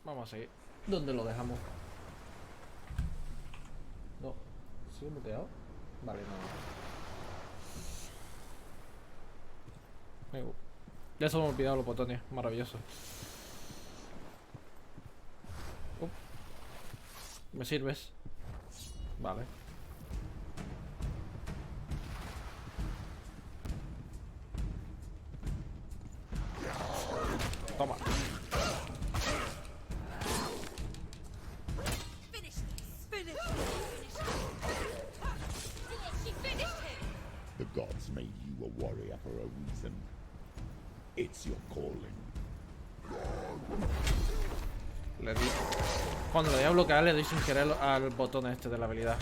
Vamos a seguir. ¿Dónde lo dejamos? No. ¿Sí, muteado? Vale, no. Ya se me han olvidado los botones. Maravilloso. ¿Me sirves? Vale. Toma. The gods made you a warrior for a reason. It's your calling. Le di. Cuando le doy a bloquear, le doy sin querer al botón este de la habilidad.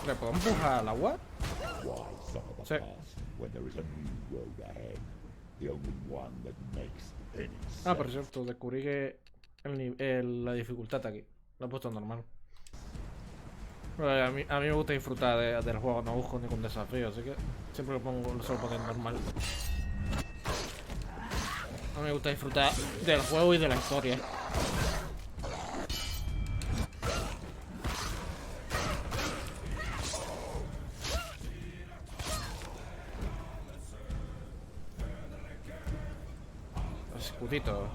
¿Le puedo empujar al agua? Sí. Ah, por cierto, descubrí que la dificultad aquí lo he puesto normal. A mí me gusta disfrutar del juego, no busco ningún desafío, así que siempre lo suelo poner normal. A mí me gusta disfrutar del juego y de la historia. Escudito.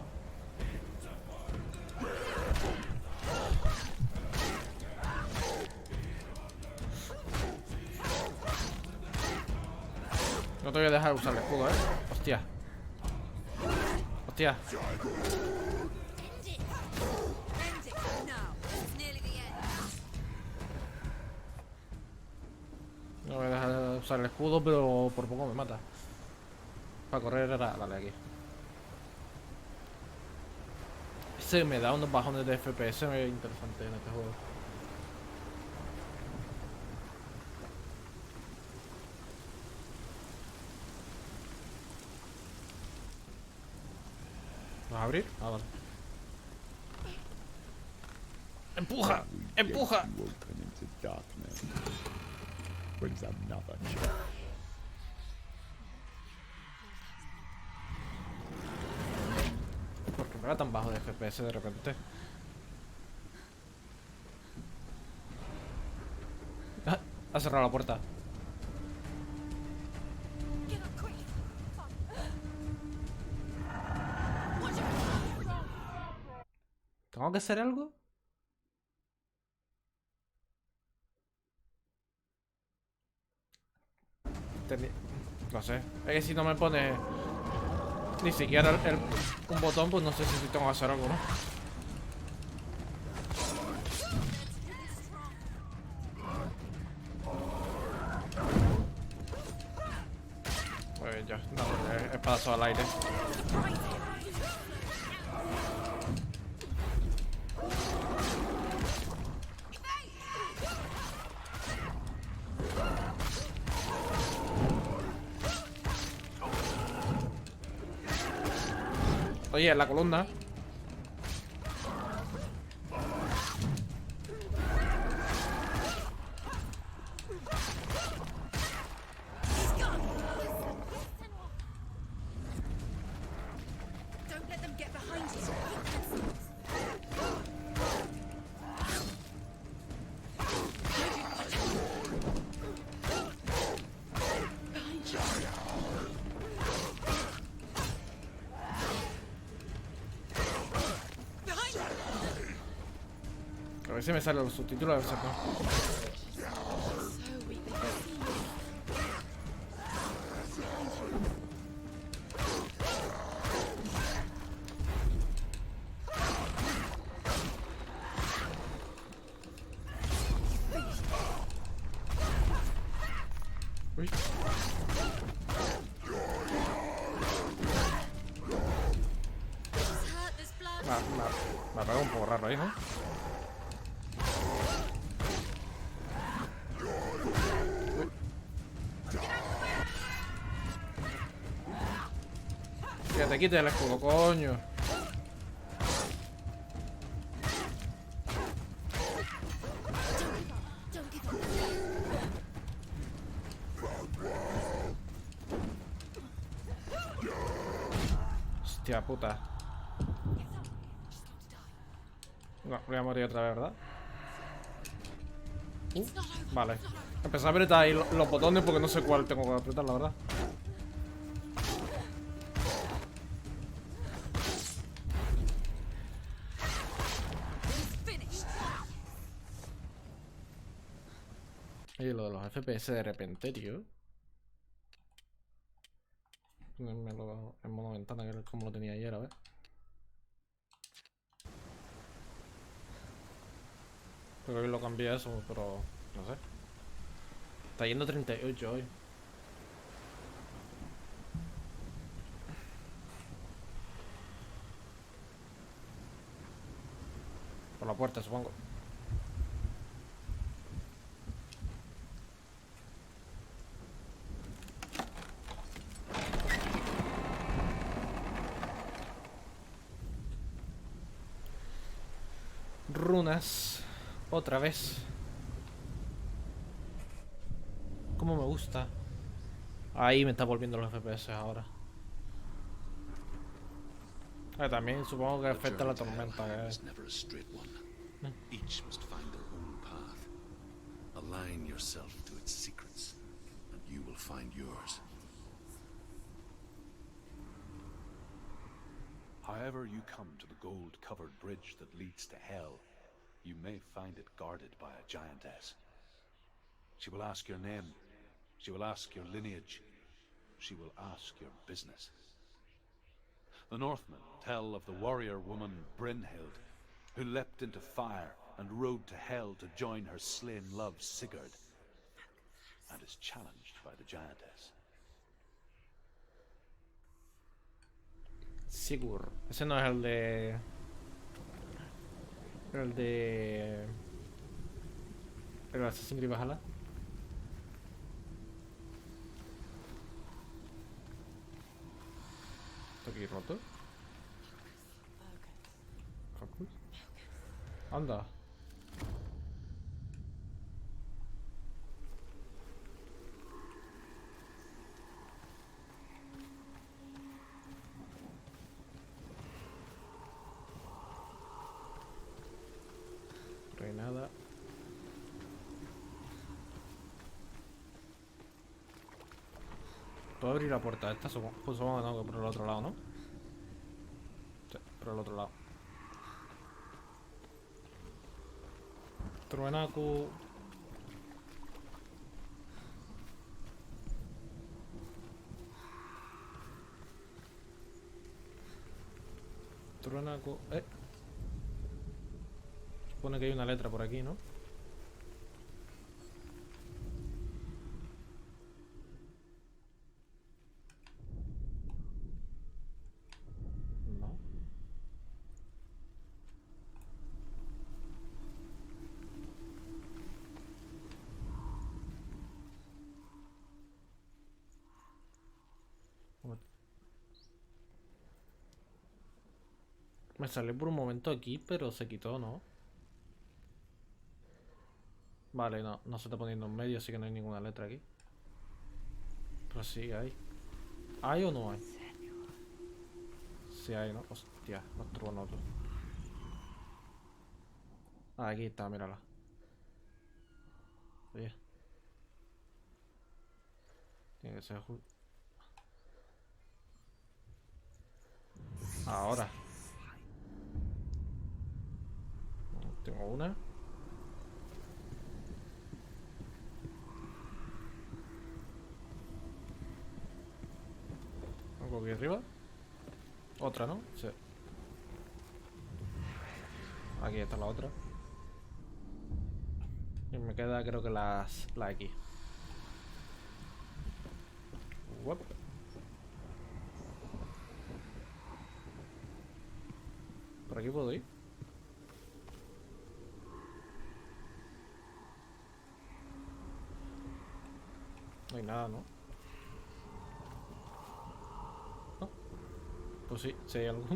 No te voy a dejar usar el escudo, Hostia. Hostia. No voy a dejar de usar el escudo, pero por poco me mata. Para correr era... Vale, aquí. Ese me da unos bajones de FPS muy interesantes en este juego. ¿Vas a abrir? Ah, vale. ¡Empuja! ¡Empuja! ¿Por qué me da tan bajo de FPS de repente? Ah, ha cerrado la puerta. ¿Tengo que hacer algo? No sé. Es que si no me pone ni siquiera un botón, pues no sé si tengo que hacer algo, ¿no? Muy bien, ya. No, espadazo al aire. Oye, en la columna. A ver si me salen los subtítulos, a ver si no. Uy. Me ha pegado un poco raro ahí, ¿no? Que te quite el escudo, coño. Hostia puta. No, voy a morir otra vez, ¿verdad? Vale. Empecé a apretar ahí los botones porque no sé cuál tengo que apretar, la verdad. Oye, lo de los FPS de repente, tío. Ponermelo en modo ventana, que es como lo tenía ayer, a ver. Creo que hoy lo cambié a eso, pero no sé. Está yendo 38 hoy. Por la puerta, supongo. Runas. Otra vez. Cómo me gusta. Ahí me está volviendo los FPS ahora. También supongo que afecta la tormenta. Each must find their own path. Align yourself to its secrets, and you will find yours. However you come to the gold-covered bridge that leads to Hell, you may find it guarded by a giantess. She will ask your name. She will ask your lineage. She will ask your business. The Northmen tell of the warrior woman Brynhild, who leapt into fire and rode to Hell to join her slain love Sigurd, and is challenged by the giantess. Sigurd. Ese no es el de... El de... El Assassin's Creed Valhalla. ¿Está aquí roto? Focus. Anda. No hay nada. ¿Puedo abrir la puerta esta? Pues supongo que no, que por el otro lado, ¿no? Sí, por el otro lado. Truenaco. Truenaco. Supone que hay una letra por aquí, ¿no? No. Me salió por un momento aquí, pero se quitó, ¿no? Vale, no, no se está poniendo en medio, así que no hay ninguna letra aquí. Pero sí hay. ¿Hay o no hay? Sí hay, ¿no? Hostia, los turbonotos. Ah, aquí está, mírala. Oye. Tiene que ser justo. Ahora. Tengo una. Algo aquí arriba. Otra, ¿no? Sí. Aquí está la otra. Y me queda creo que la aquí. Uop. ¿Por aquí puedo ir? No hay nada, ¿no? No. Pues sí, si hay algo.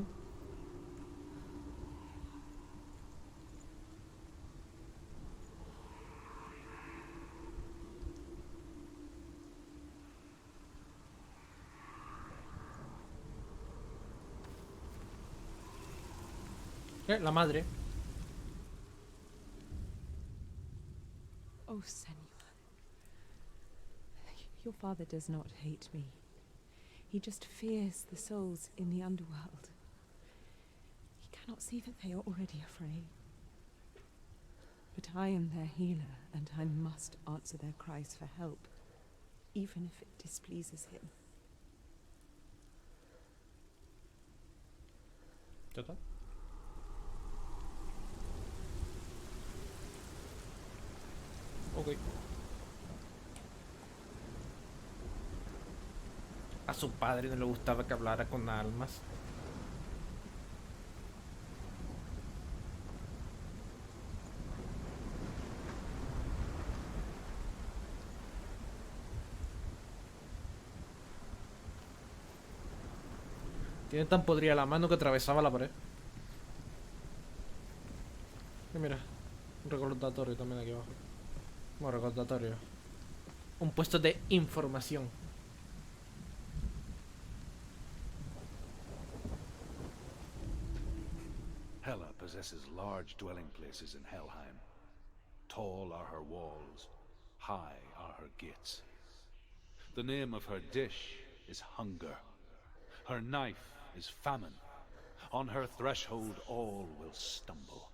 La madre. Oh, senua. Your father does not hate me. He just fears the souls in the underworld. He cannot see that they are already afraid. But I am their healer, and I must answer their cries for help, even if it displeases him. ¿Ya está? Ok. A su padre no le gustaba que hablara con almas. Tiene tan podrida la mano que atravesaba la pared. Y mira, un recordatorio también aquí abajo. Bueno, recordatorio. Un puesto de información. Hela possesses large dwelling places in Helheim. Tall are her walls, high are her gates. The name of her dish is hunger. Her knife is famine. On her threshold all will stumble.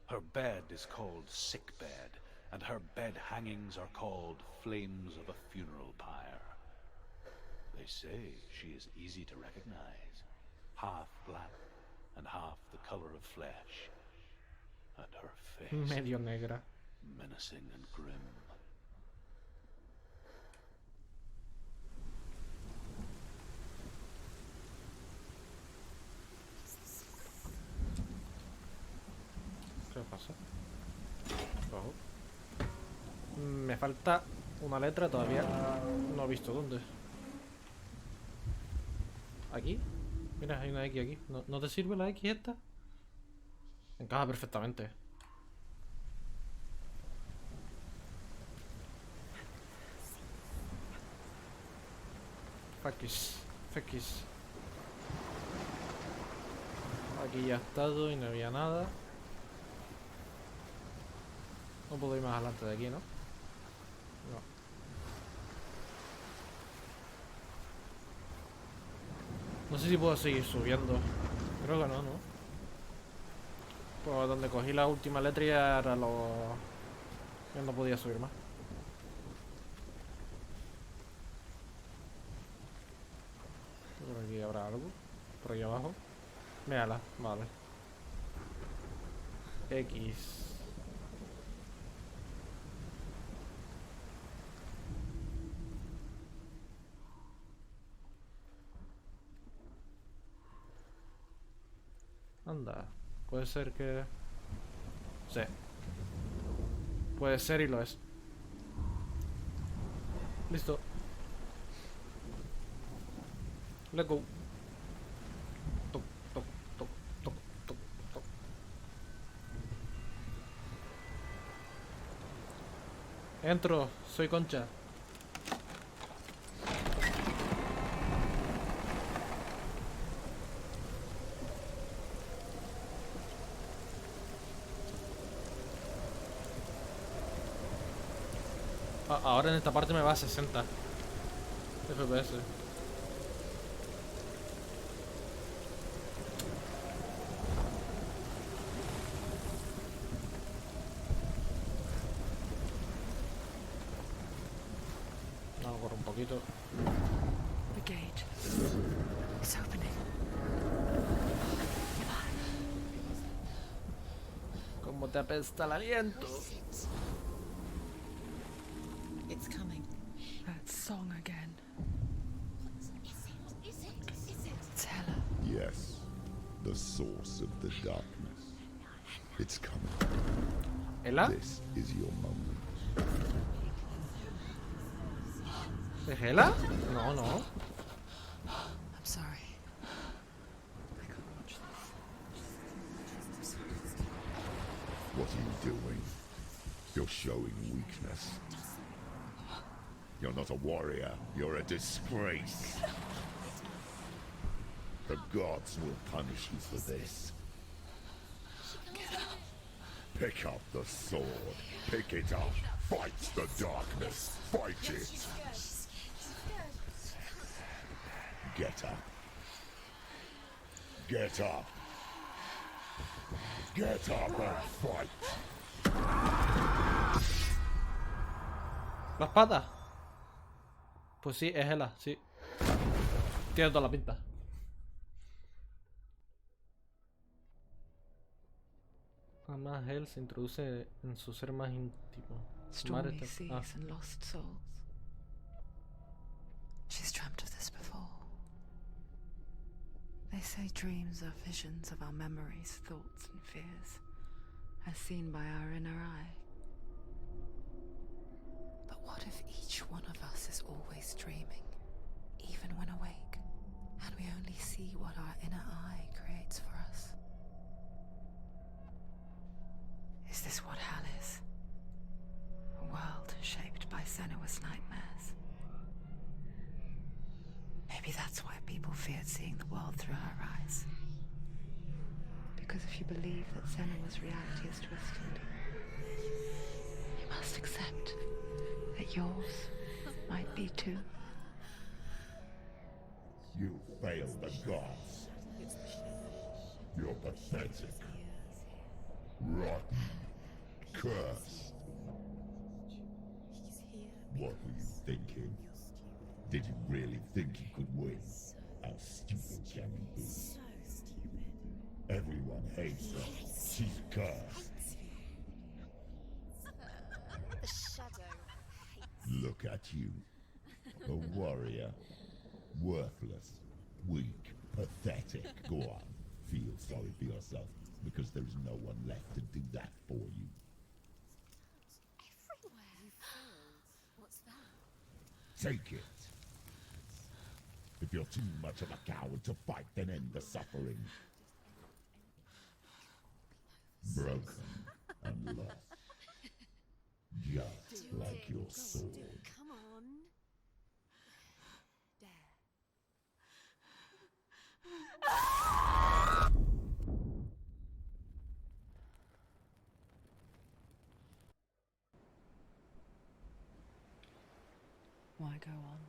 Her bed is called sick bed, and her bed hangings are called flames of a funeral pyre. They say she is easy to recognize, half black and half the color of flesh, and her face Medio negra. menacing and grim. ¿Qué pasa? Ojo. Me falta una letra todavía. No he visto dónde. ¿Aquí? Mira, hay una X aquí. ¿No te sirve la X esta? Encaja perfectamente. Fakis. Fakis. Aquí ya he estado y no había nada. No puedo ir más adelante de aquí, ¿no? No. No sé si puedo seguir subiendo. Creo que no, ¿no? Pues donde cogí la última letra ya era lo... Ya no podía subir más. Por aquí habrá algo. Por aquí abajo. Mírala, vale. X. Anda, puede ser que... Sí. Puede ser y lo es. Listo. Let's go. Toc, toc, toc, toc, toc, toc. Entro, soy Concha. Ahora en esta parte me va a 60 FPS. No, corro un poquito. The gate is opening. Cómo te apesta el aliento. It's coming. That song again. Is it? It's Hela. Yes, the source of the darkness. It's coming. ¿Ela? This is your moment. ¿Es Ela? No, no. I'm sorry. I can't watch this. What are you doing? You're showing weakness. You're not a warrior. You're a disgrace. The gods will punish you for this. Pick up the sword. Pick it up. Fight the darkness. Fight it. Get up. Get up. Get up and fight. ¿La espada? Pues sí, es ella, sí. Tiene toda la pinta. Además, él se introduce en su ser más íntimo. Su madre Stormy está... seas and lost souls. She's dreamt of this before. They say dreams are visions of our memories, thoughts and fears, as seen by our inner eye. But what if each one of us is always dreaming, even when awake, and we only see what our inner eye creates for us? Is this what hell is? A world shaped by senua's nightmares. Maybe that's why people feared seeing the world through her eyes. Because if you believe that senua's reality is twisted, you must accept that yours might be too. You failed the gods. You're pathetic. Rotten. Cursed. What were you thinking? Did you really think you could win? How stupid can you be? So stupid. Everyone hates her. She's cursed. The shadow hates. Look at you. A warrior. Worthless. Weak. Pathetic. Go on. Feel sorry for yourself, because there is no one left to do that for you. Everywhere. You failed. What's that? Take it. If you're too much of a coward to fight, then end the suffering. Broken and lost. Just like your sword. Come on. Dare. Why go on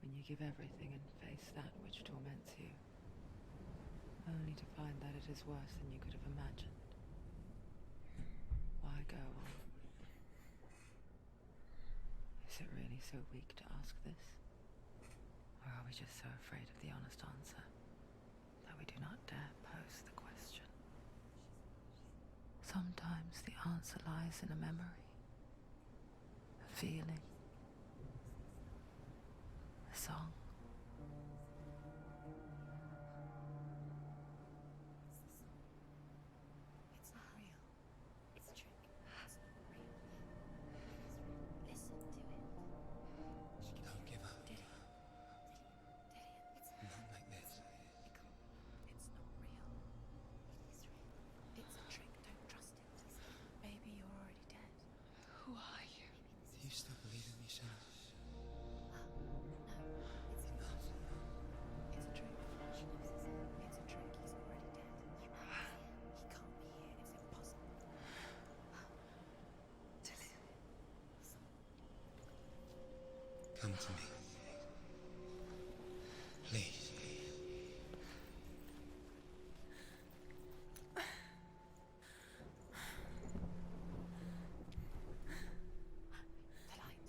when you give everything and face that which torments you, only to find that it is worse than you could have imagined? Why go on? Is it really so weak to ask this? Or are we just so afraid of the honest answer that we do not dare pose the question? Sometimes the answer lies in a memory, a feeling, a song. It's not real. It's a trick. It's not real. Listen to it. Don't give up. Did it? It's Not like this. It's not real. It is real. It's a trick. Don't trust it. Maybe you're already dead. Who are you? Do you still believe in me, Shannon? It's a trick. It's a trick. He's already dead. He can't be here. It's impossible. Come to me. Please. The light.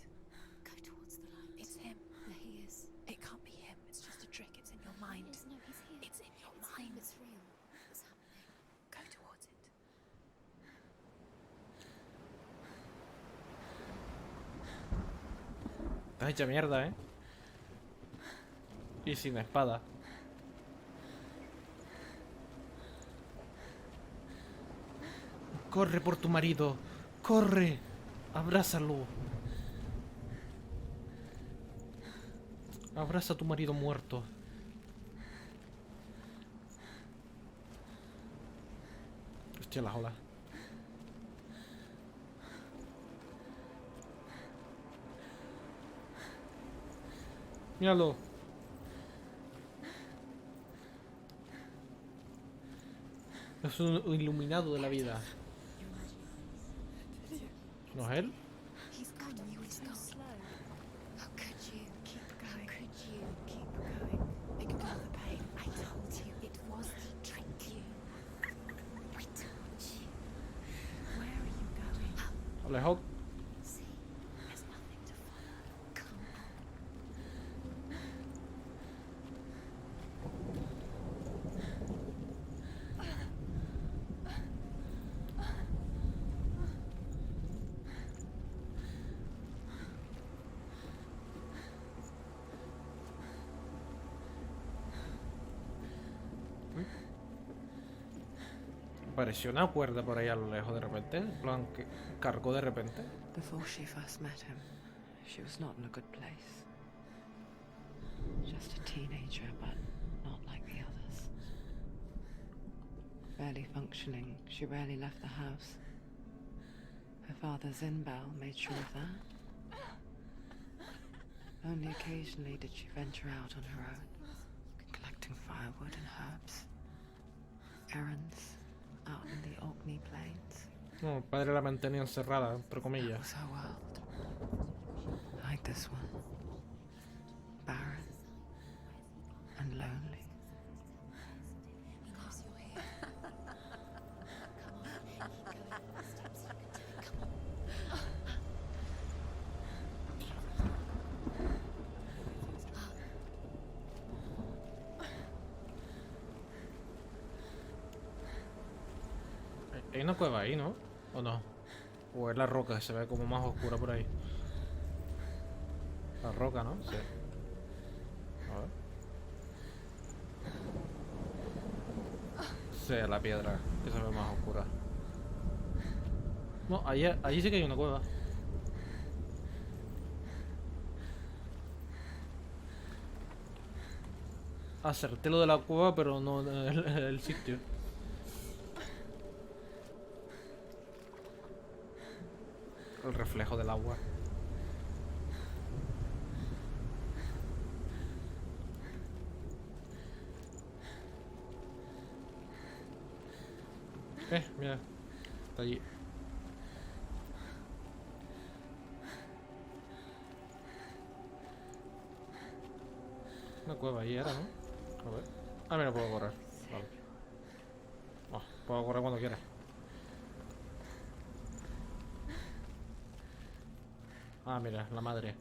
Go towards the light. It's him. There he is. It can't be him. It's just a trick. It's in your mind. No, he's here. It's in your mind. It's real. What's happening? Go towards it. Estás hecha mierda, ¿eh? Y sin espada. Corre por tu marido. Corre. Abrázalo. Abraza a tu marido muerto. Hostia, las olas. Míralo. Es un iluminado de la vida. ¿No es él? He's gone. He's gone. Slow. How could you keep going? How could you keep going? Ignore the pain. I told you it was the trick. You. I told you. Where are you going? Alejo. See, there's nothing to follow. Come on. Apareció una cuerda por ahí a lo lejos de repente. En plan, que cargó de repente. Before she first met him, she was not in a good place. Just a teenager, but not like the others. Barely functioning, she rarely left the house. Her father's in-bell made sure of that. Only occasionally did she venture out on her own, collecting firewood and herbs. Errands out in the Orkney plains. No, el padre la mantenía encerrada, entre That comillas. was her world. Like this one. Barren and lonely. He knows you're here. Come on. Keep going. The steps you can do it. Come on. Hay una cueva ahí, ¿no? ¿O no? O es la roca que se ve como más oscura por ahí. La roca, ¿no? Sí. A ver. Sí, la piedra que se ve más oscura. No, allí sí que hay una cueva. Acerté lo de la cueva, pero no el sitio. El reflejo del agua. Mira. Está allí. Una cueva ahí era, ¿no? A ver. Ah, mira, puedo correr. Vale. Oh, puedo correr cuando quiera. Ah, mira, la madre.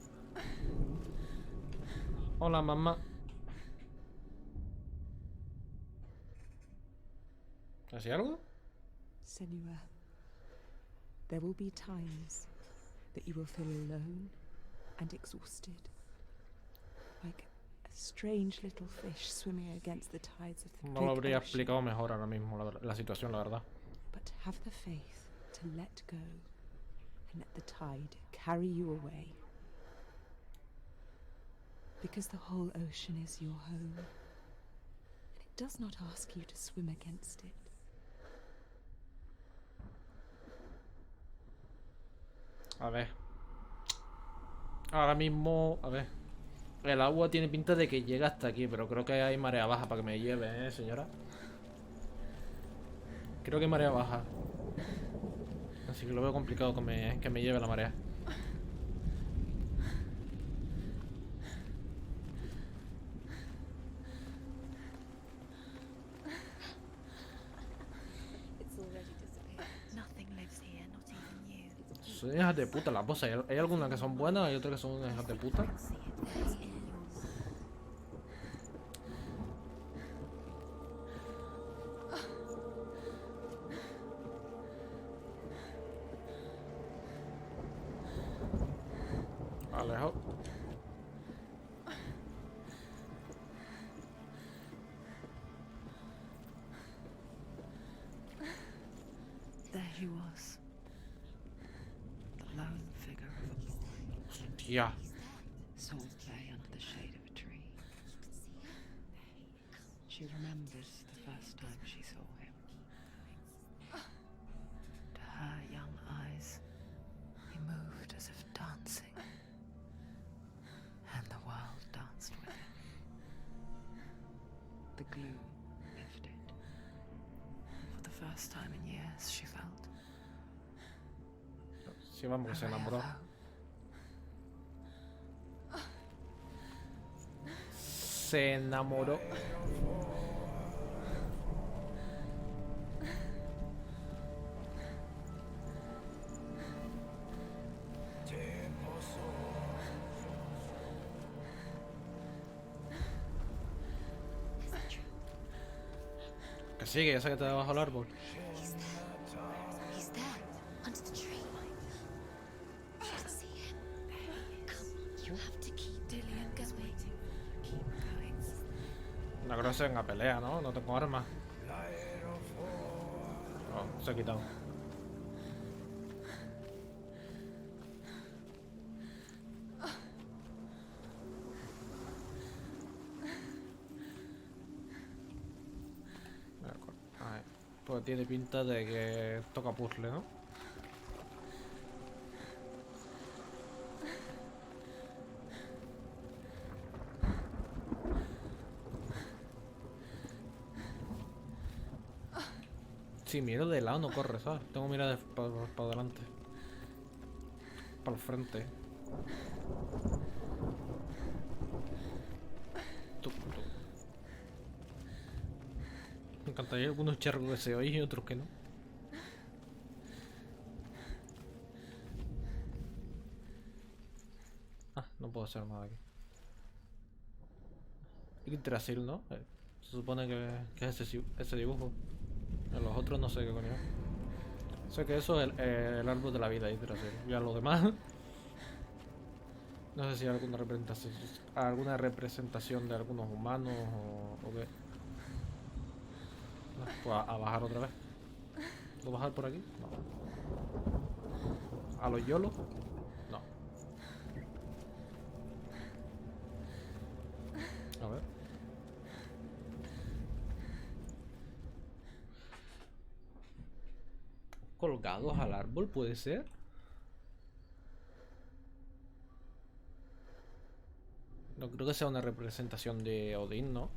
Hola, mamá. ¿Hacía algo? Senua, there will be times that you will feel alone and exhausted, like a strange little fish swimming against the tides of the No lo big habría ocean. explicado mejor ahora mismo la situación, la verdad. But have the faith to let go and let the tide carry you away. Because the whole ocean is your home, and it does not ask you to swim against it. A ver. Ahora mismo, a ver. El agua tiene pinta de que llega hasta aquí, pero creo que hay marea baja para que me lleve, señora. Creo que hay marea baja. Así que lo veo complicado que me lleve la marea. It's already disappeared. Nothing lives here, not even you. Son hijas de puta las voces. Hay algunas que son buenas y otras que son hijas de puta. See it. It's in your mind. Alejo. There he was. The lone figure of a boy. Hostia. Saw play under the shade of a tree. She remembers the first time she saw him. To her young eyes, he moved as if dancing. And the world danced with him. The glue lifted. For the first time in years, she felt. Sí, vamos, que se enamoró. Se enamoró. Que sí, que ya sé que te debajo del árbol. He's there, under the tree. You can see him. Come, you have to keep Dillian is going. waiting. Keep going. No creo que sea una pelea, ¿no? No tengo armas. Oh, se ha quitado. Ay, pues tiene pinta de que toca puzzle, ¿no? Si miro de lado no corre, ¿sabes? Tengo que mirar para adelante. Para el frente. Tuc, tuc. Me encantaría algunos charcos que se oyen y otros que no. Ah, no puedo hacer nada aquí. Hay que Yggdrasil, ¿no? Se supone que es ese dibujo. En los otros no sé qué coño. Sé que eso es el árbol de la vida, Yggdrasil. Ya lo demás. No sé si hay alguna representación de algunos humanos o qué. No, pues a bajar otra vez. ¿Puedo bajar por aquí? No. ¿A los YOLO? No. A ver. ¿Colgados al árbol puede ser? No creo que sea una representación de Odín, ¿no?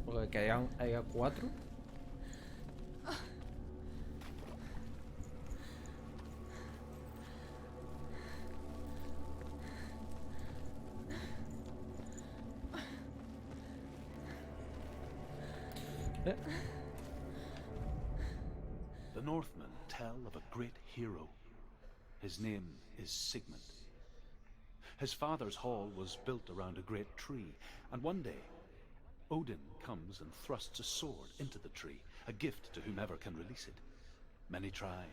Porque que haya 4. The Northmen tell of a great hero. His name is Sigmund. His father's hall was built around a great tree, and one day, Odin comes and thrusts a sword into the tree, a gift to whomever can release it. Many try,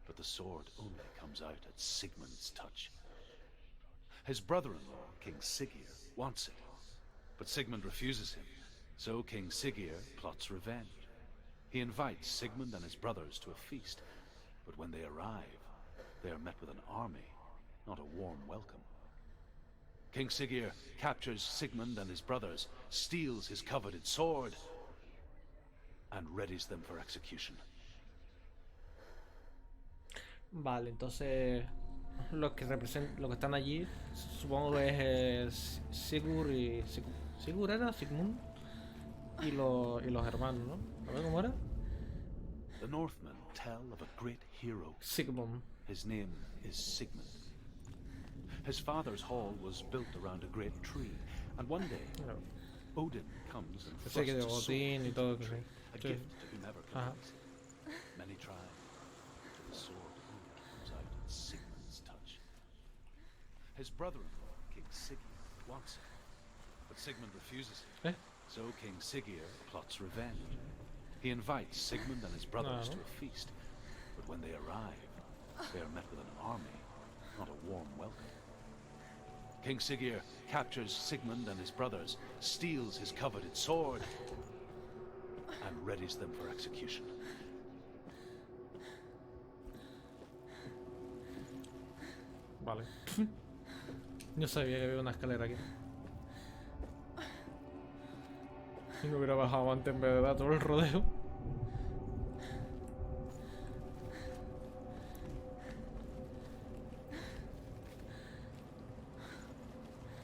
but the sword only comes out at Sigmund's touch. His brother-in-law, King Siggeir, wants it, but Sigmund refuses him, so King Siggeir plots revenge. He invites Sigmund and his brothers to a feast, but when they arrive, they are met with an army, not a warm welcome. King Siggeir captures Sigmund and his brothers, steals his coveted sword, and readies them for execution. Vale, entonces los que están allí supongo que es Sigurd y Sigurd era Sigmund y los hermanos, ¿no? A ver cómo era. The Northmen tell of a great hero. Sigmund. His name is Sigmund. His father's hall was built around a great tree, and one day, No. Odin comes and Sé que de thrusts a Odín sword y into todo the que tree, sí. a Sí. gift to whomever can Ajá. release it. Many try, but the sword only comes out at Sigmund's touch. His brother-in-law, King Siggeir, wants it, but Sigmund refuses it. So King Siggeir plots revenge. He invites Sigmund and his brothers to a feast, but when they arrive, they are met with an army, not a warm welcome. King Siggeir captures Sigmund and his brothers, steals his coveted sword, and readies them for execution. Vale. Yo sabía que había una escalera aquí. Y me hubiera bajado antes en vez de dar todo el rodeo.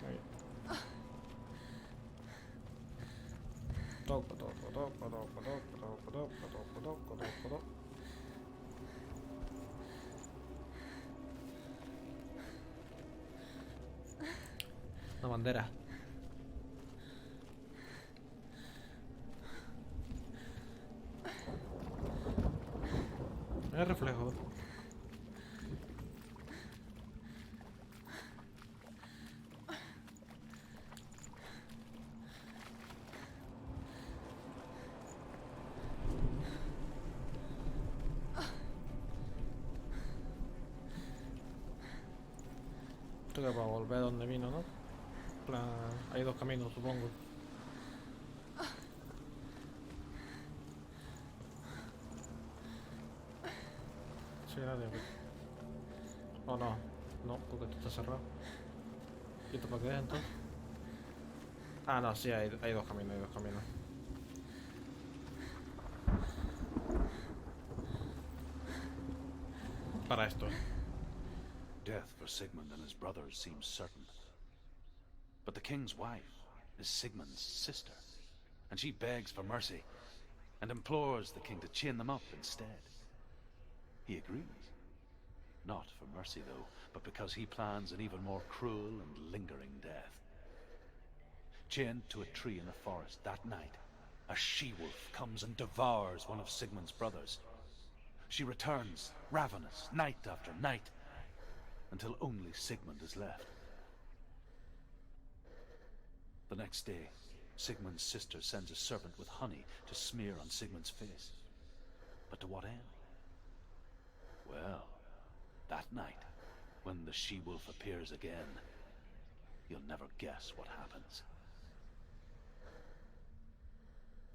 Ahí. toco, toco, toco, toco, toco, toco, toco, toco, toco, toco, toco. Una bandera. El reflejo. Esto que para volver donde vino, ¿no? En plan, hay dos caminos, supongo. Sí, nadie. Oh, no. No, porque esto está cerrado. ¿Y esto para qué es entonces? Ah, no, sí, hay dos caminos, hay dos caminos. Para esto. Death for Sigmund and his brothers seems certain. But the king's wife is Sigmund's sister, and she begs for mercy and implores the king to chain them up instead. He agrees. Not for mercy, though, but because he plans an even more cruel and lingering death. Chained to a tree in the forest that night, a she-wolf comes and devours one of Sigmund's brothers. She returns, ravenous, night after night, until only Sigmund is left. The next day, Sigmund's sister sends a servant with honey to smear on Sigmund's face. But to what end? Well, that night, when the she-wolf appears again, you'll never guess what happens.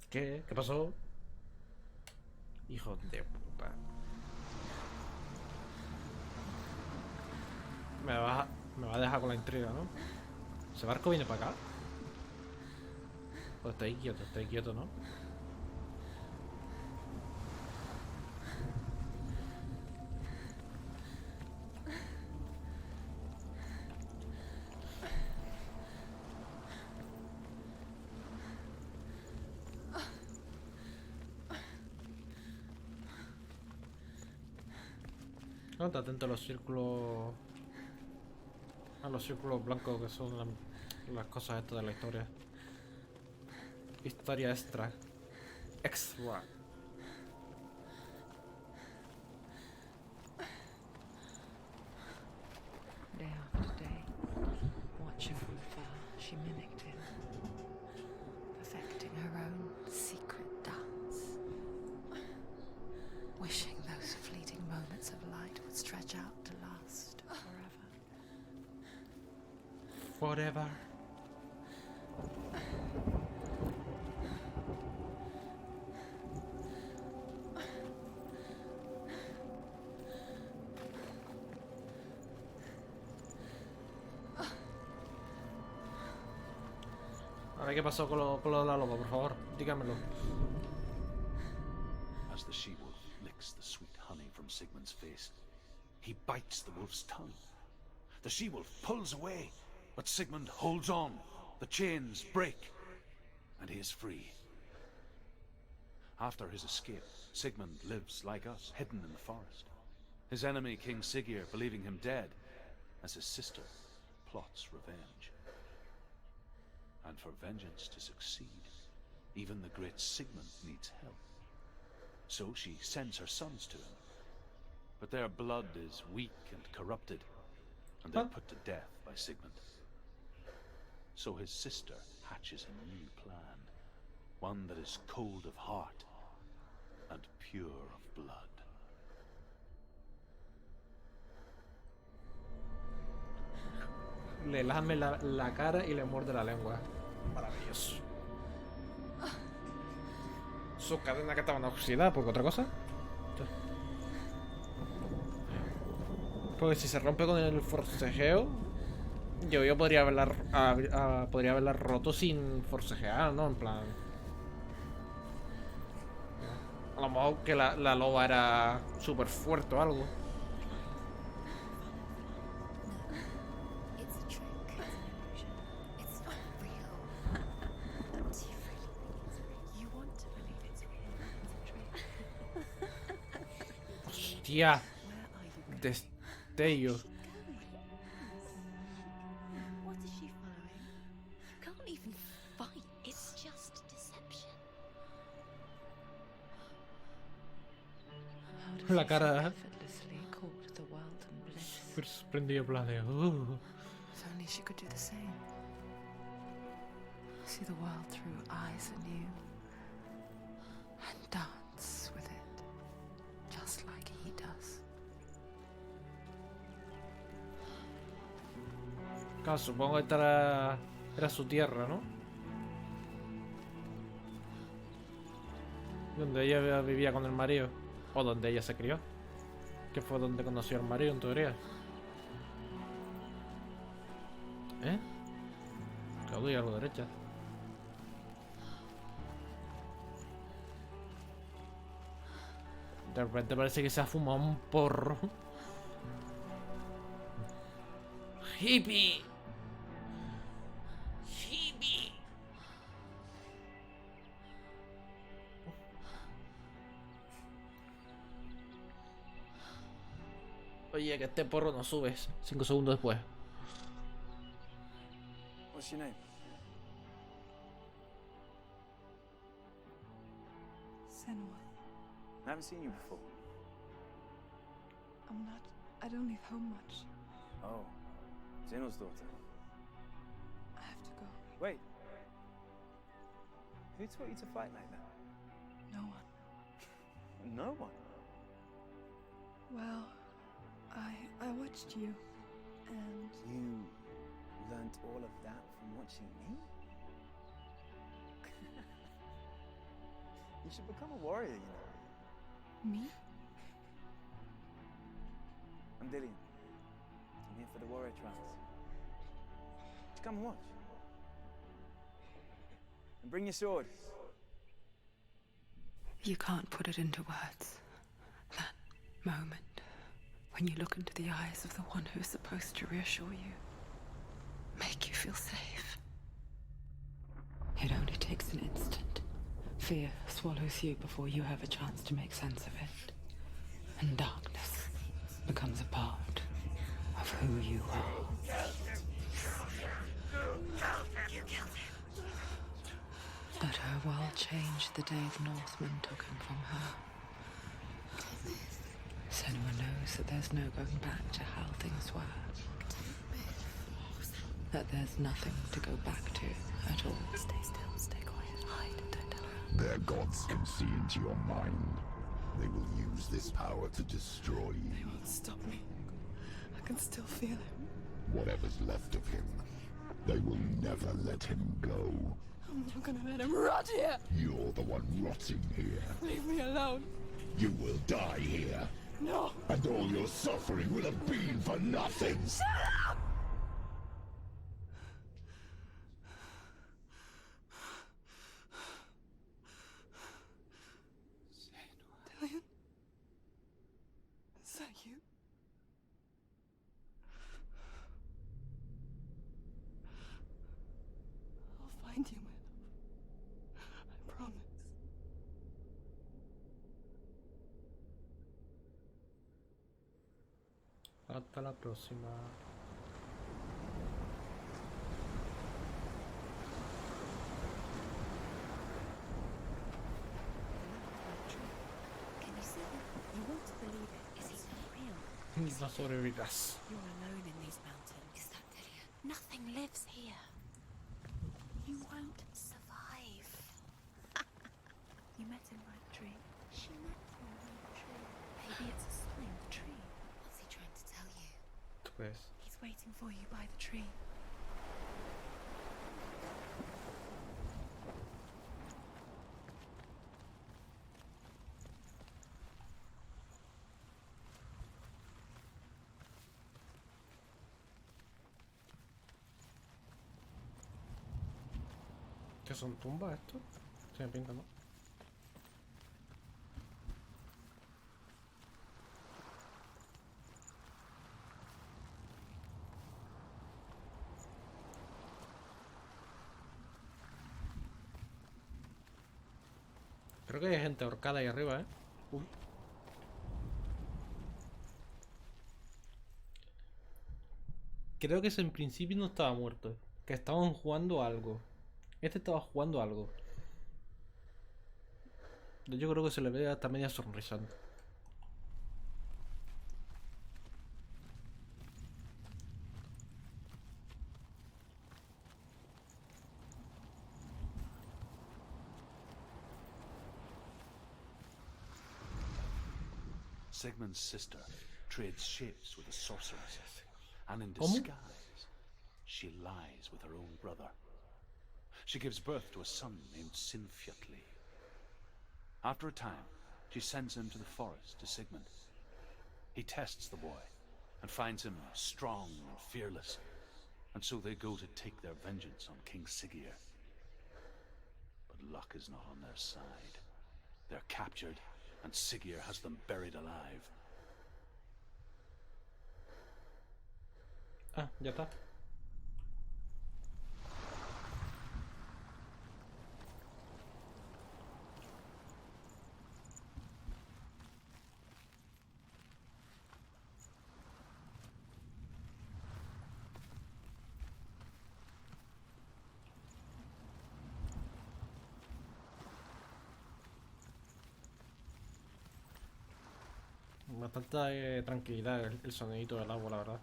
¿Qué? ¿Qué pasó? Hijo de puta. Me va a dejar con la intriga, ¿no? ¿Ese barco viene para acá? Pues está ahí quieto, ¿no? No, está atento a los círculos. A los círculos blancos que son las cosas estas de la historia. Historia extra. Extra. Day after day, watching from afar, she mimicked him, perfecting her own secret dance, wishing those fleeting moments of light would stretch out to last forever. Forever. Ahora, ¿qué pasó con lo de la loba? Por favor, dígamelo. As the she-wolf licks the sweet honey from Sigmund's face, he bites the wolf's tongue. The she-wolf pulls away, but Sigmund holds on. The chains break, and he is free. After his escape, Sigmund lives like us, hidden in the forest. His enemy, King Siggeir, believing him dead, as his sister plots revenge. And for vengeance to succeed, even the great Sigmund needs help. So she sends her sons to him. But their blood is weak and corrupted, and they're put to death by Sigmund. So his sister hatches a new plan, one that is cold of heart and pure of blood. Le lame la cara y le muerde la lengua. Maravilloso. Su cadena que estaban oxidada, porque otra cosa. Porque si se rompe con el forcejeo, yo podría haberla roto sin forcejear, ¿no? En plan. A lo mejor que la loba era súper fuerte o algo. It's a trick. It's an illusion. It's not real. Do you really think it's real? Hostia. Where are you going? Destello. What is she following? You can't even fight. It's just deception. How does La he so cara. effortlessly court the world and bliss? Súper sorprendido, en plan de, If only she could do the same. See the world through eyes anew and dance with it, just like he does. Claro, supongo que esta era su tierra, ¿no? Donde ella vivía con el marido. O donde ella se crió. Que fue donde conoció al marido, en teoría. ¿Eh? Claudio y algo derecha. De repente parece que se ha fumado un porro. ¡Hippie! ¡Hippie! Oye, que este porro no sube 5 segundos después. What's your name? Senua. I haven't seen you before. I'm not. I don't leave home much. Oh, Zeno's daughter. I have to go. Wait. Who taught you to fight like that? No one. No one. Well, I watched you, and You learnt all of that from watching me? You should become a warrior, you know. me. I'm Dillian. I'm here for the warrior trials. Just come and watch. And bring your sword. You can't put it into words. That moment when you look into the eyes of the one who is supposed to reassure you, make you feel safe. It only takes an instant. Fear swallows you before you have a chance to make sense of it. And darkness becomes a part of who you are. But her world changed the day the Northmen took him from her. Senua knows that there's no going back to how things were. That there's nothing to go back to at all. Stay still, stay quiet, hide, don't tell her. Their gods can see into your mind. They will use this power to destroy They you. won't stop me. I can still feel him. Whatever's left of him, they will never let him go. I'm not gonna let him rot here. You're the one rotting here. Leave me alone. You will die here. No. And all your suffering will have been for nothing. Dillian? Is that you? I'll find you, my love. I promise. Hasta la próxima. Can you see him? You want to believe it. Is he not real? No sobrevivirás. You're alone in these mountains. Is that Dillian? Nothing lives here. You won't survive. You met him by the tree. She met him by the tree. Maybe it's a sign, the tree. What's he trying to tell you? ¿Tú ves? He's waiting for you by the tree. ¿Qué son tumbas esto? Se me pinta, ¿no? Creo que hay gente ahorcada ahí arriba, ¿eh? Uy. creo que ese en principio no estaba muerto. Que estaban jugando algo. Este estaba jugando algo. Yo creo que se le ve hasta media sonrisando. Sigmund's sister trades shapes with a sorceress, and in ¿Cómo? disguise, she lies with her own brother. She gives birth to a son named Sinfjotli. After a time, she sends him to the forest to Sigmund. He tests the boy and finds him strong and fearless, and so they go to take their vengeance on King Siggeir. But luck is not on their side. They're captured, and Siggeir has them buried alive. Ah, ya está. Bastante tranquilidad el sonidito del agua, la verdad.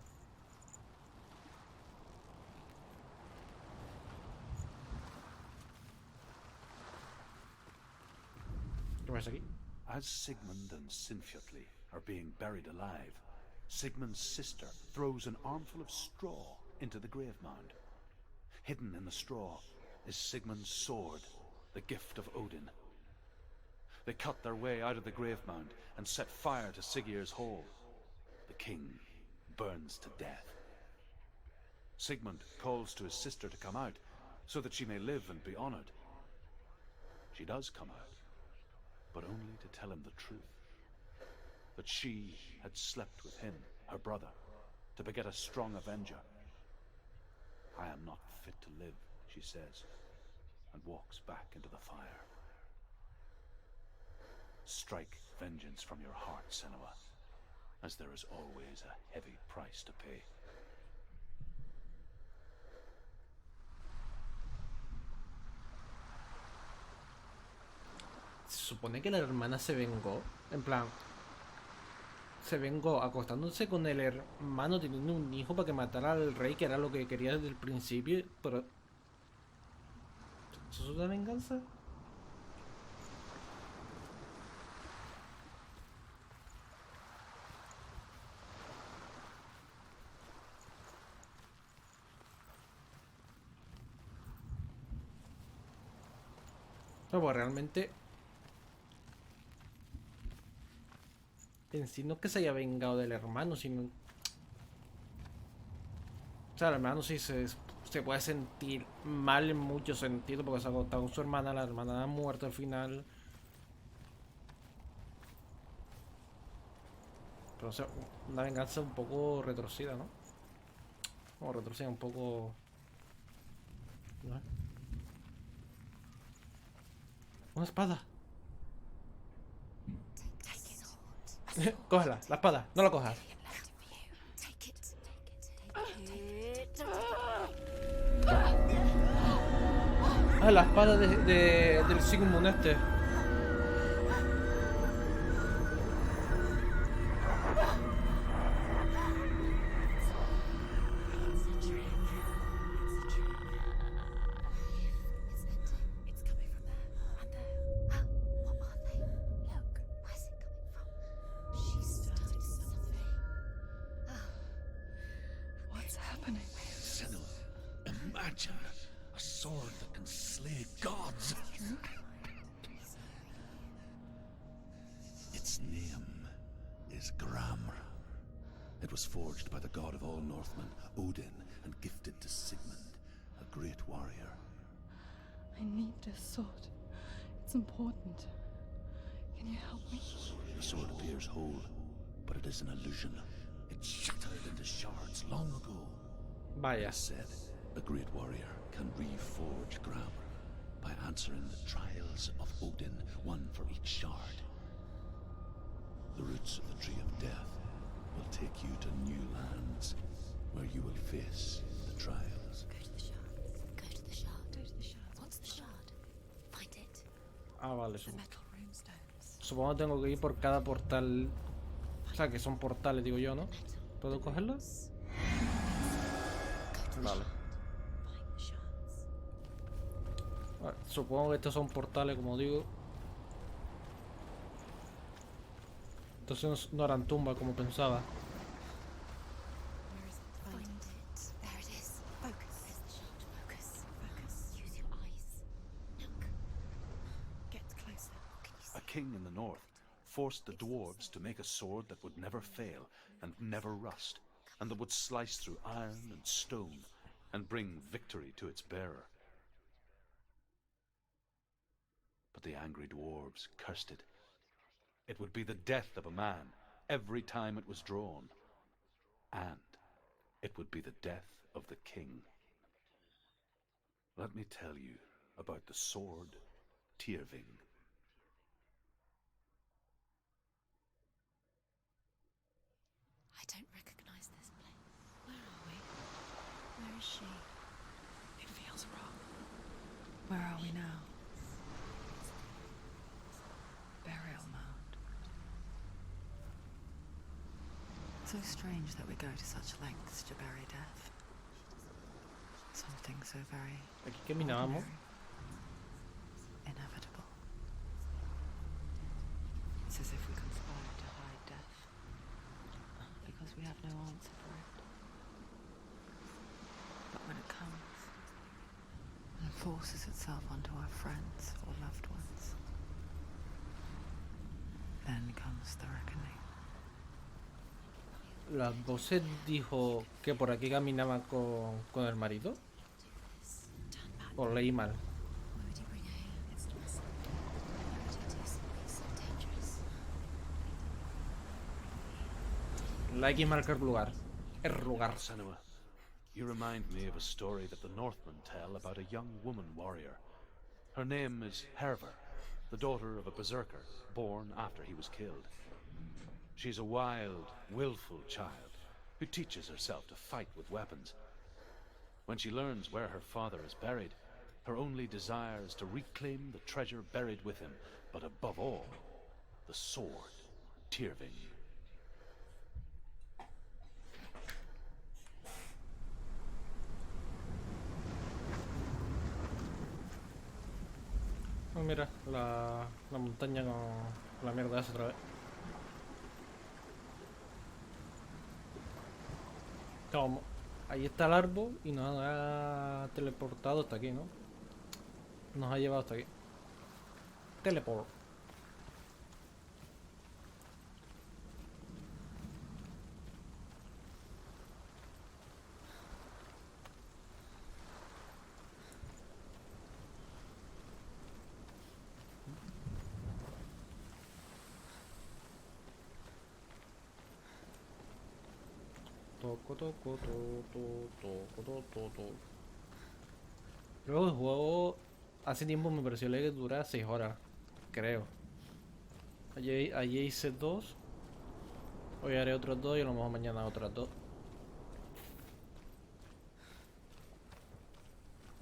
¿Qué pasa aquí? As Sigmund and Sinfjotli are being buried alive, Sigmund's sister throws an armful of straw into the grave mound. Hidden in the straw is Sigmund's sword, the gift of Odin. They cut their way out of the grave mound and set fire to Siggeir's hall. The king burns to death. Sigmund calls to his sister to come out so that she may live and be honored. She does come out, but only to tell him the truth. That she had slept with him, her brother, to beget a strong avenger. I am not fit to live, she says, and walks back into the fire. Strike vengeance from your heart, Senua, as there is always a heavy price to pay. Se supone que la hermana se vengó. En plan, se vengó acostándose con el hermano, teniendo un hijo para que matara al rey, que era lo que quería desde el principio. Pero ¿eso es una venganza? No, pues realmente en sí no es que se haya vengado del hermano, sino... O sea, el hermano sí se puede sentir mal en muchos sentidos porque se ha acostado con su hermana, la hermana ha muerto al final. Pero o sea, una venganza un poco retrocida, ¿no? Como retrocida un poco... ¿no? Una espada. Cógela, la espada, no la cojas. Ah, la espada del Sigmund este. What's happening? Senua, imagine a sword that can slay gods. Its name is Gramr. It was forged by the god of all Northmen, Odin, and gifted to Sigmund, a great warrior. I need this sword. It's important. Can you help me? The sword appears whole, but it is an illusion. It shattered into shards long ago. Vaya. It is said a great warrior can reforge Gramr by answering the trials of Odin, one for each shard. The roots of the Tree of Death will take you to new lands, where you will face the trials. Go to the shard. Go to the shard. Go to the shard. What's the shard? Find it. Ah, vale. The metal runestones. Supongo que tengo que ir por cada portal. O sea, que son portales, digo yo, ¿no? ¿Puedo cogerlos? Vale. Find the shards. Vale, supongo que estos son portales, como digo. Entonces no eran tumbas como pensaba. Where is it? Find it. There it is. Focus. There's the shard. Focus. Focus. Use your eyes. Look. Get closer. What can you see? A king in the north forced the dwarves to make a sword that would never fail and never rust, and that would slice through iron and stone and bring victory to its bearer. But the angry dwarves cursed it. It would be the death of a man every time it was drawn, and it would be the death of the king. Let me tell you about the sword Tyrving. I don't recognize this place. Where are we? Where is she? It feels wrong. Where are we now? Burial mound. So strange that we go to such lengths to bury death. Something so very Aquí caminábamos. ordinary, inevitable. It's as if we conspired to hide death, because we have no answer for it. But when it comes, and forces itself onto our friends or loved ones, then comes the reckoning. Las voces dijo que por aquí caminaba con el marido. Turn back. O leí mal. Why would he bring her here? It's not so. Why would he do something so dangerous? La X marca el lugar. El lugar. Senua, you remind me of a story that the Northmen tell about a young woman warrior. Her name is Herver, the daughter of a berserker born after he was killed. She's a wild, willful child who teaches herself to fight with weapons. When she learns where her father is buried, her only desire is to reclaim the treasure buried with him, but above all, the sword, Tyrving. Oh, mira, la montaña con la mierda esa otra vez. Como, ahí está el árbol y nos ha teleportado hasta aquí, ¿no? Nos ha llevado hasta aquí. Teleport. Toco, toco, toco. Luego el juego hace tiempo me pareció que dura 6 horas, creo. Allí hice 2. Hoy haré otros 2 y a lo mejor mañana otras 2.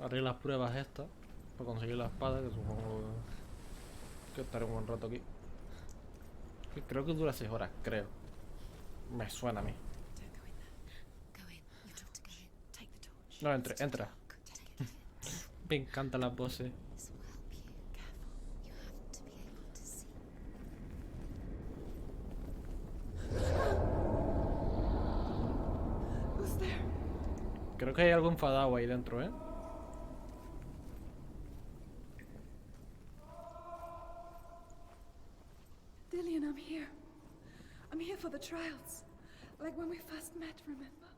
Haré las pruebas estas para conseguir la espada, que supongo que estaré un buen rato aquí. Que creo que dura 6 horas, creo. Me suena a mí. Don't go in there. Go in. You have to go in. Take the torch. No, entra. Take it. Me encantan las voces. This will help you. Careful. You have to be able to see. Who's there? Creo que hay algo enfadado ahí dentro, ¿eh? Dillian, I'm here. I'm here for the trials. Like when we first met, remember?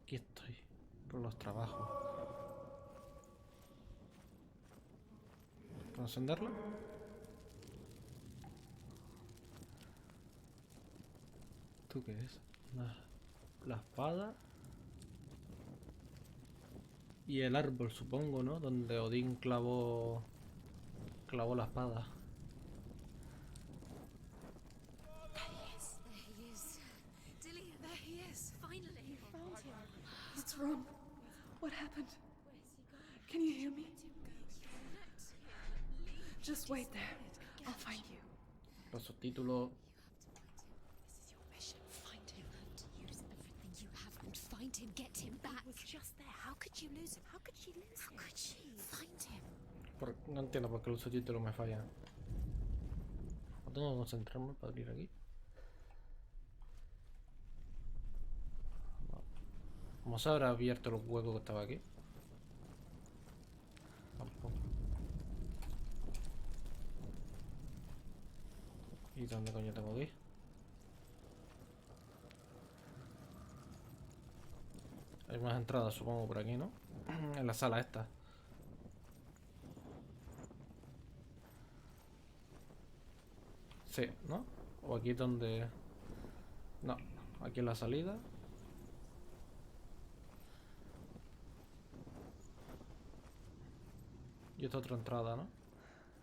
Aquí estoy, por los trabajos. ¿Puedo encenderlo? ¿Tú qué es? La espada. Y el árbol, supongo, ¿no? Donde Odín clavó la espada. There he is. There he is. Dillian, there he is. What's wrong? What happened? Can you hear me? Just wait there. I'll find you. Los subtítulos. This is your mission. Find him. Use everything you have and find him. Get him back. He was just there. How could you lose him? How could she lose him? How could she? Find him. No entiendo por qué los subtítulos me fallan. No tengo que concentrarme para abrir aquí. No. ¿Cómo se habrá abierto los huecos que estaba aquí? Tampoco. ¿Y dónde coño tengo que ir? Hay más entradas, supongo, por aquí, ¿no? En la sala esta. Sí, ¿no? O aquí es donde... No, aquí es la salida. Y esta otra entrada, ¿no?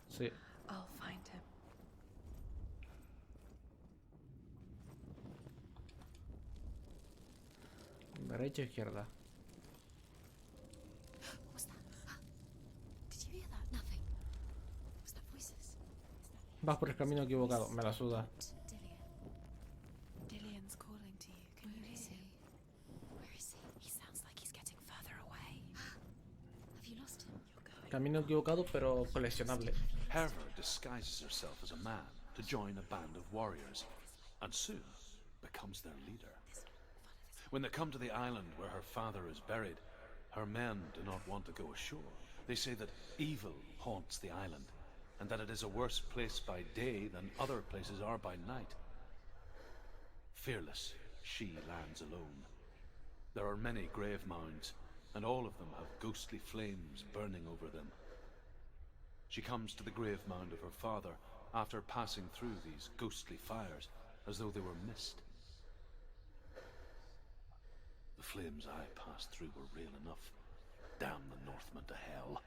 Sí. I'll find him. Derecha e izquierda. What was that? Did you hear that? Nothing. Was that voices? Vas por el camino equivocado, me la suda. Dillian's calling to you. Can you hear him? Where is he? He sounds like he's getting further away. Have you lost him? You're going. Camino equivocado, pero coleccionable. Herver disguises herself as a man to join a band of warriors, and soon becomes their leader. When they come to the island where her father is buried, her men do not want to go ashore. They say that evil haunts the island, and that it is a worse place by day than other places are by night. Fearless, she lands alone. There are many grave mounds, and all of them have ghostly flames burning over them. She comes to the grave mound of her father after passing through these ghostly fires, as though they were mist. The flames I passed through were real enough. Damn the Northmen to hell.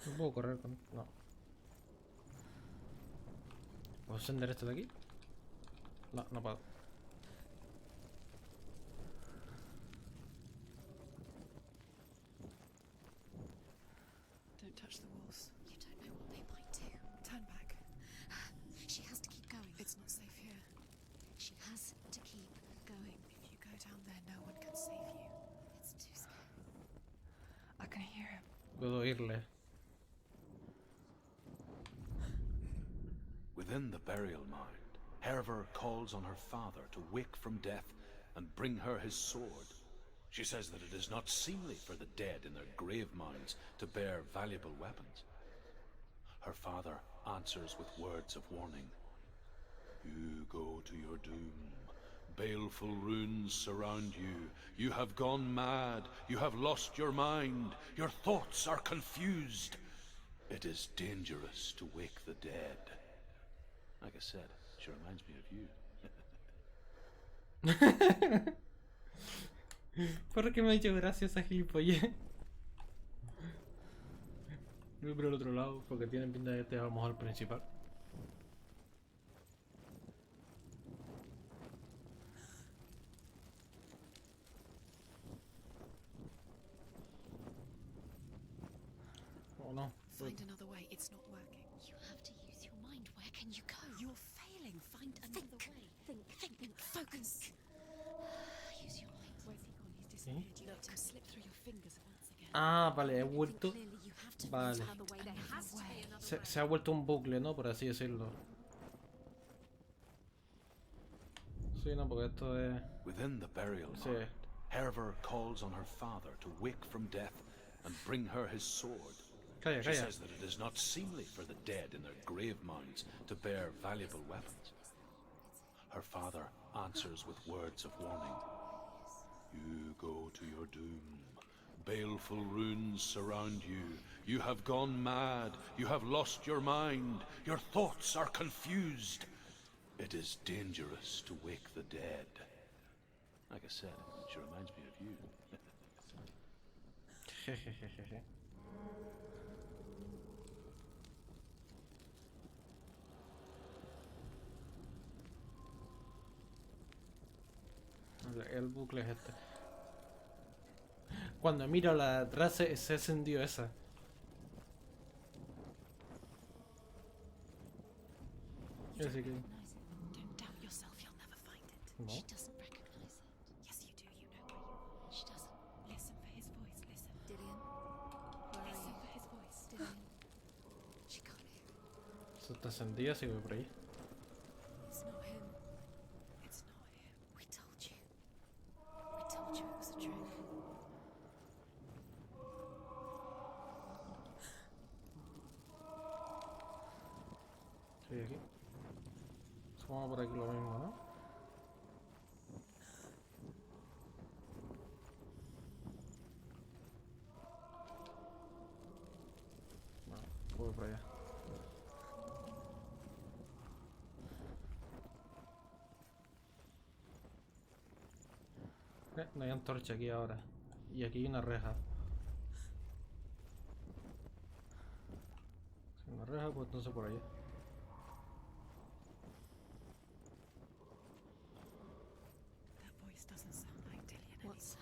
No puedo correr con... No. ¿Puedo ascender este de aquí? No, no puedo. Don't touch the walls. You don't know what they might do. Turn back. She has to keep going. It's not safe here. She has to keep going. If you go down there, no one can save you. It's too scary. I can hear him. Puedo oírle. Within the burial mound, Herver calls on her father to wake from death and bring her his sword. She says that it is not seemly for the dead in their grave mounds to bear valuable weapons. Her father answers with words of warning. You go to your doom. Baleful runes surround you. You have gone mad. You have lost your mind. Your thoughts are confused. It is dangerous to wake the dead. Like I said, she reminds me of you. ¿Por qué me ha hecho gracia esa gilipollez? Voy por el otro lado, porque tienen pinta de este a lo mejor el principal. Oh no. Find another way. It's not working. You have to use your mind. Where can you go? You're failing. Find another way. Think. Focus. Use your mind. Where's he gone? He's disappeared. You let him slip through your fingers once again. Ah, vale, he vuelto. Clearly, you have to Vale. find another way. There has to be another way. Se ha vuelto un bucle, ¿no? Por así decirlo. Sí, no, porque esto es... Within the burial Sí. mound, Herver calls on her father to wake from death and bring her his sword. Calla, She calla. says that it is not seemly for the dead in their grave mounds to bear valuable weapons. Her father answers with words of warning. You go to your doom. Baleful runes surround you. You have gone mad. You have lost your mind. Your thoughts are confused. It is dangerous to wake the dead. Like I said, she reminds me of you. Jejejeje. El bucle es este. Cuando miro la de atrás se encendió esa. Así que... Recognize it. Don't doubt yourself, you'll never find it. No. She doesn't recognize it. Yes, you do. You know where you are. She doesn't. Listen for his voice. Listen. Dillian? Where are you? Listen for his voice. Dillian? She can't hear it. Se está encendida, así que voy por ahí. It's not him. It's not him. We told you. We told you it was a trick. Estoy aquí. Supongo por aquí lo mismo, ¿no? Bueno, voy por allá. No hay antorcha aquí ahora. Y aquí hay una reja. Si hay una reja, pues entonces por allá. That voice doesn't sound like Dillian. What's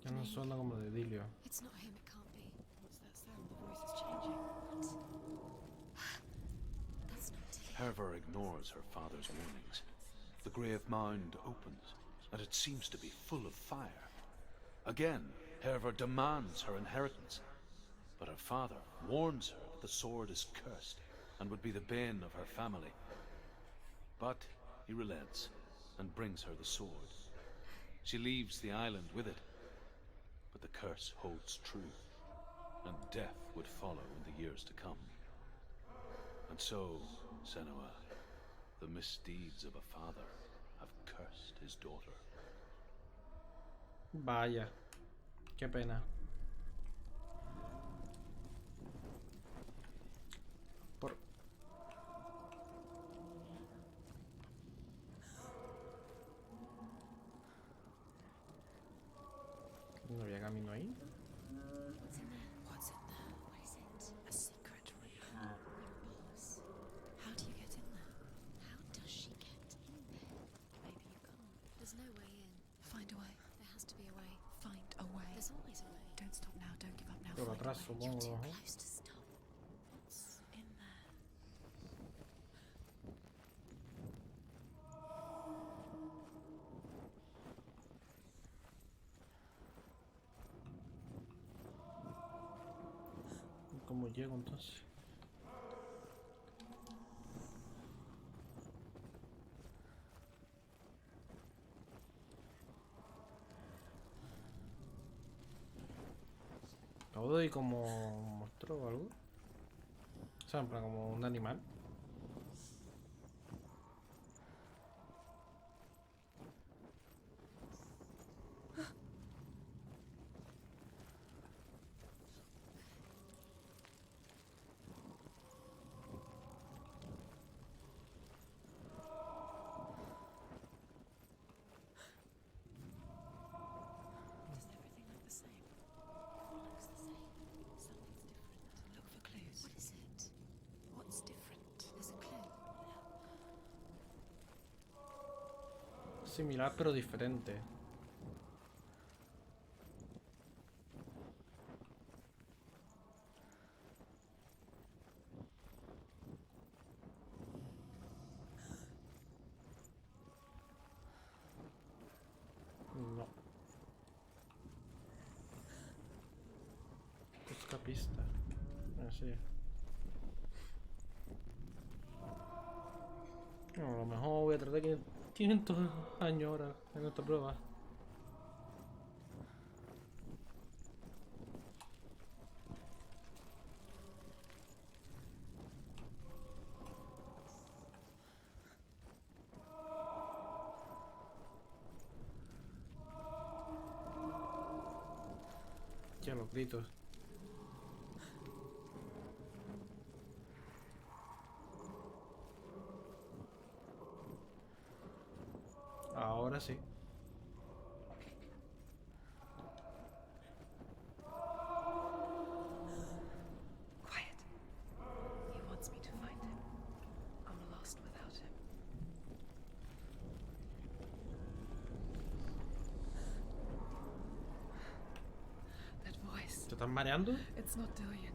Ya no happening? suena como de Dilio. It's not him. It can't be. What's that sound? The voice is changing. What? That's not Dillian. Herver ignores her father's warnings. The grave mound opens, and it seems to be full of fire. Again, Herver demands her inheritance, but her father warns her that the sword is cursed and would be the bane of her family. But he relents and brings her the sword. She leaves the island with it, but the curse holds true, and death would follow in the years to come. And so, Senua, the misdeeds of a father have cursed his daughter. Vaya. Qué pena. Por... ¿No había camino ahí? What's in there? What's in there? What is it? A secret room. Boss. How do you get in there? How does she get in there? Maybe you can't. There's no way in. Find a way. There has to be a way. Find a way. There's always a way. Don't stop now. Don't give up now. Por Find a atrás, way. supongo. You're too ¿No? close to stop. What's in there? ¿Cómo llego entonces? Odín como mostró algo. O sea, en plan como un animal. Does everything look the same? Looks the same. Something's different. Look for clues. What is it? What's different? There's a clue. Similar pero diferente. No. Busca pista. Así. No, a lo mejor voy a tratar 500 años ahora en esta prueba. Ya los gritos. Ahora sí. estás mareando? It's not Dillian.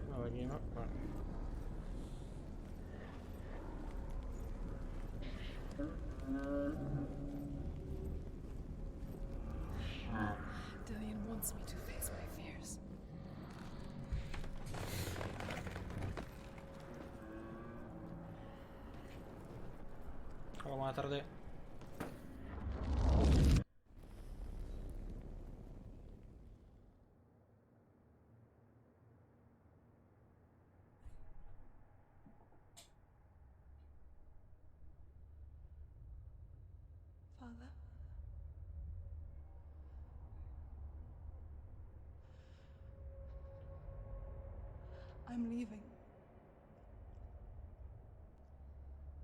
No, aquí no. Vale. Dillian wants me to face my fears. Hola, buenas tardes. Father? I'm leaving.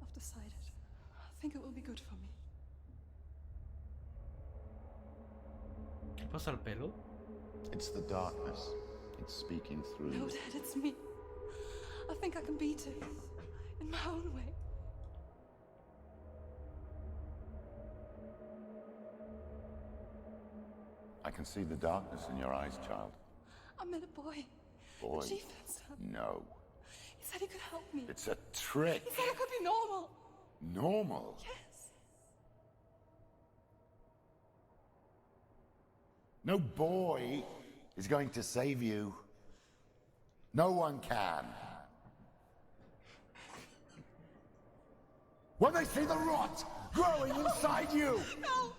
I've decided. I think it will be good for me. ¿Qué pasa al pelo? It's the darkness. It's speaking through No, you. Dad, it's me. I think I can beat it. In my own way. I can see the darkness in your eyes, child. I met a boy. Boy. The chief had some. No. He said he could help me. It's a trick. He said I could be normal. Normal. Yes. No boy is going to save you. No one can. When they see the rot growing inside you, No!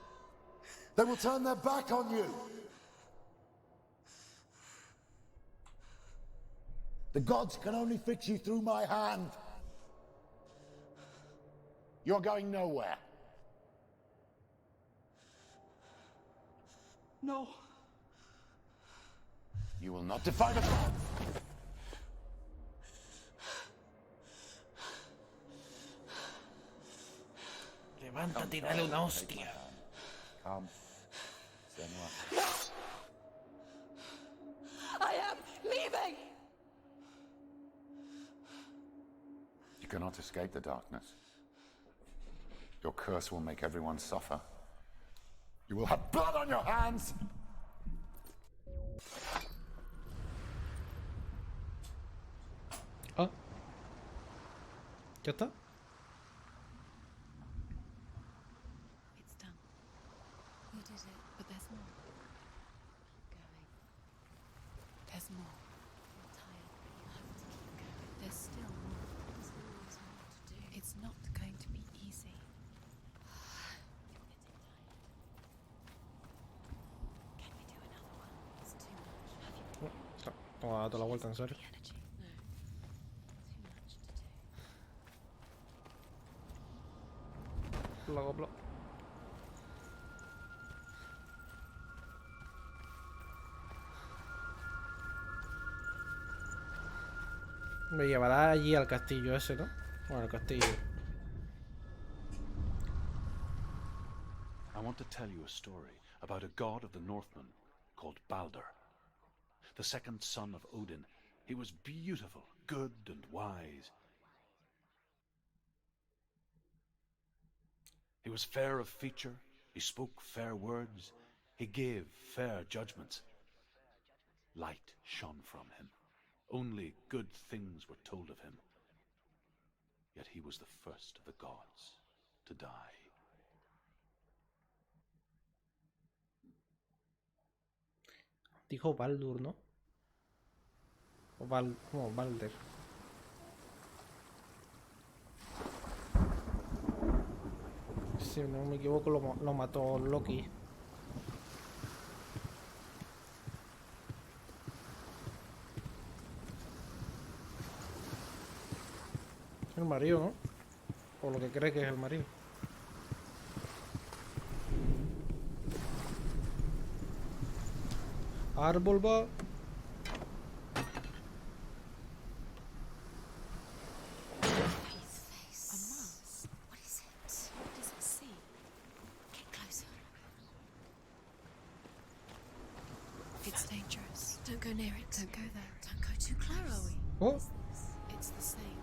they will turn their back on you. The gods can only fix you through my hand. You're going nowhere. No. You will not defy the gods. Levántate y dale una hostia. Come. Senua. I am leaving! You cannot escape the darkness. Your curse will make everyone suffer. You will have blood on your hands! Ah. ¿Ya está? It's done. You did it, but there's more. Keep going. There's more. You're tired, but you have to keep going. There's still more. There's always more to do. It's not going to be easy. You're getting tired. Can we do another one? It's too much. Have you Toma, date la vuelta, en serio. the energy? No. Too much to do. Lo acoplo. Me llevará allí al castillo ese, ¿no? Bueno, el castillo. I want to tell you a story about a god of the Northmen called Balder. The second son of Odin. He was beautiful, good and wise. He was fair of feature, he spoke fair words, he gave fair judgments. Light shone from him. Only good things were told of him. Yet he was the first of the gods to die. Dijo Baldur, ¿no? O no, Balder. Si no me equivoco, lo mató Loki. El marido, ¿no? O lo que cree que es el marido. Árbol va. Don't go near it. Don't go there. Don't go too close. Oh, It's the same.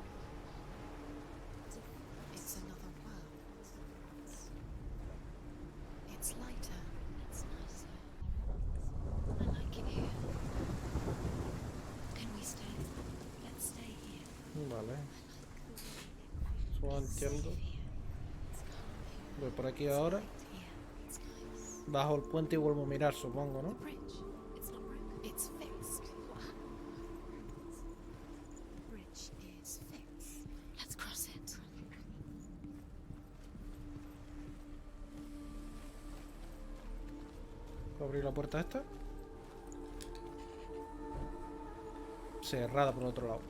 It's another world. It's lighter. It's nicer. I like it here. Can we stay? Let's stay here. vale. Eso entiendo. Voy por aquí ahora. Bajo el puente y vuelvo a mirar, supongo, ¿no? Bridge. It's not broken. It's fixed. Bridge is fixed. Let's cross it. ¿Puedo abrir la puerta esta? Cerrada por el otro lado.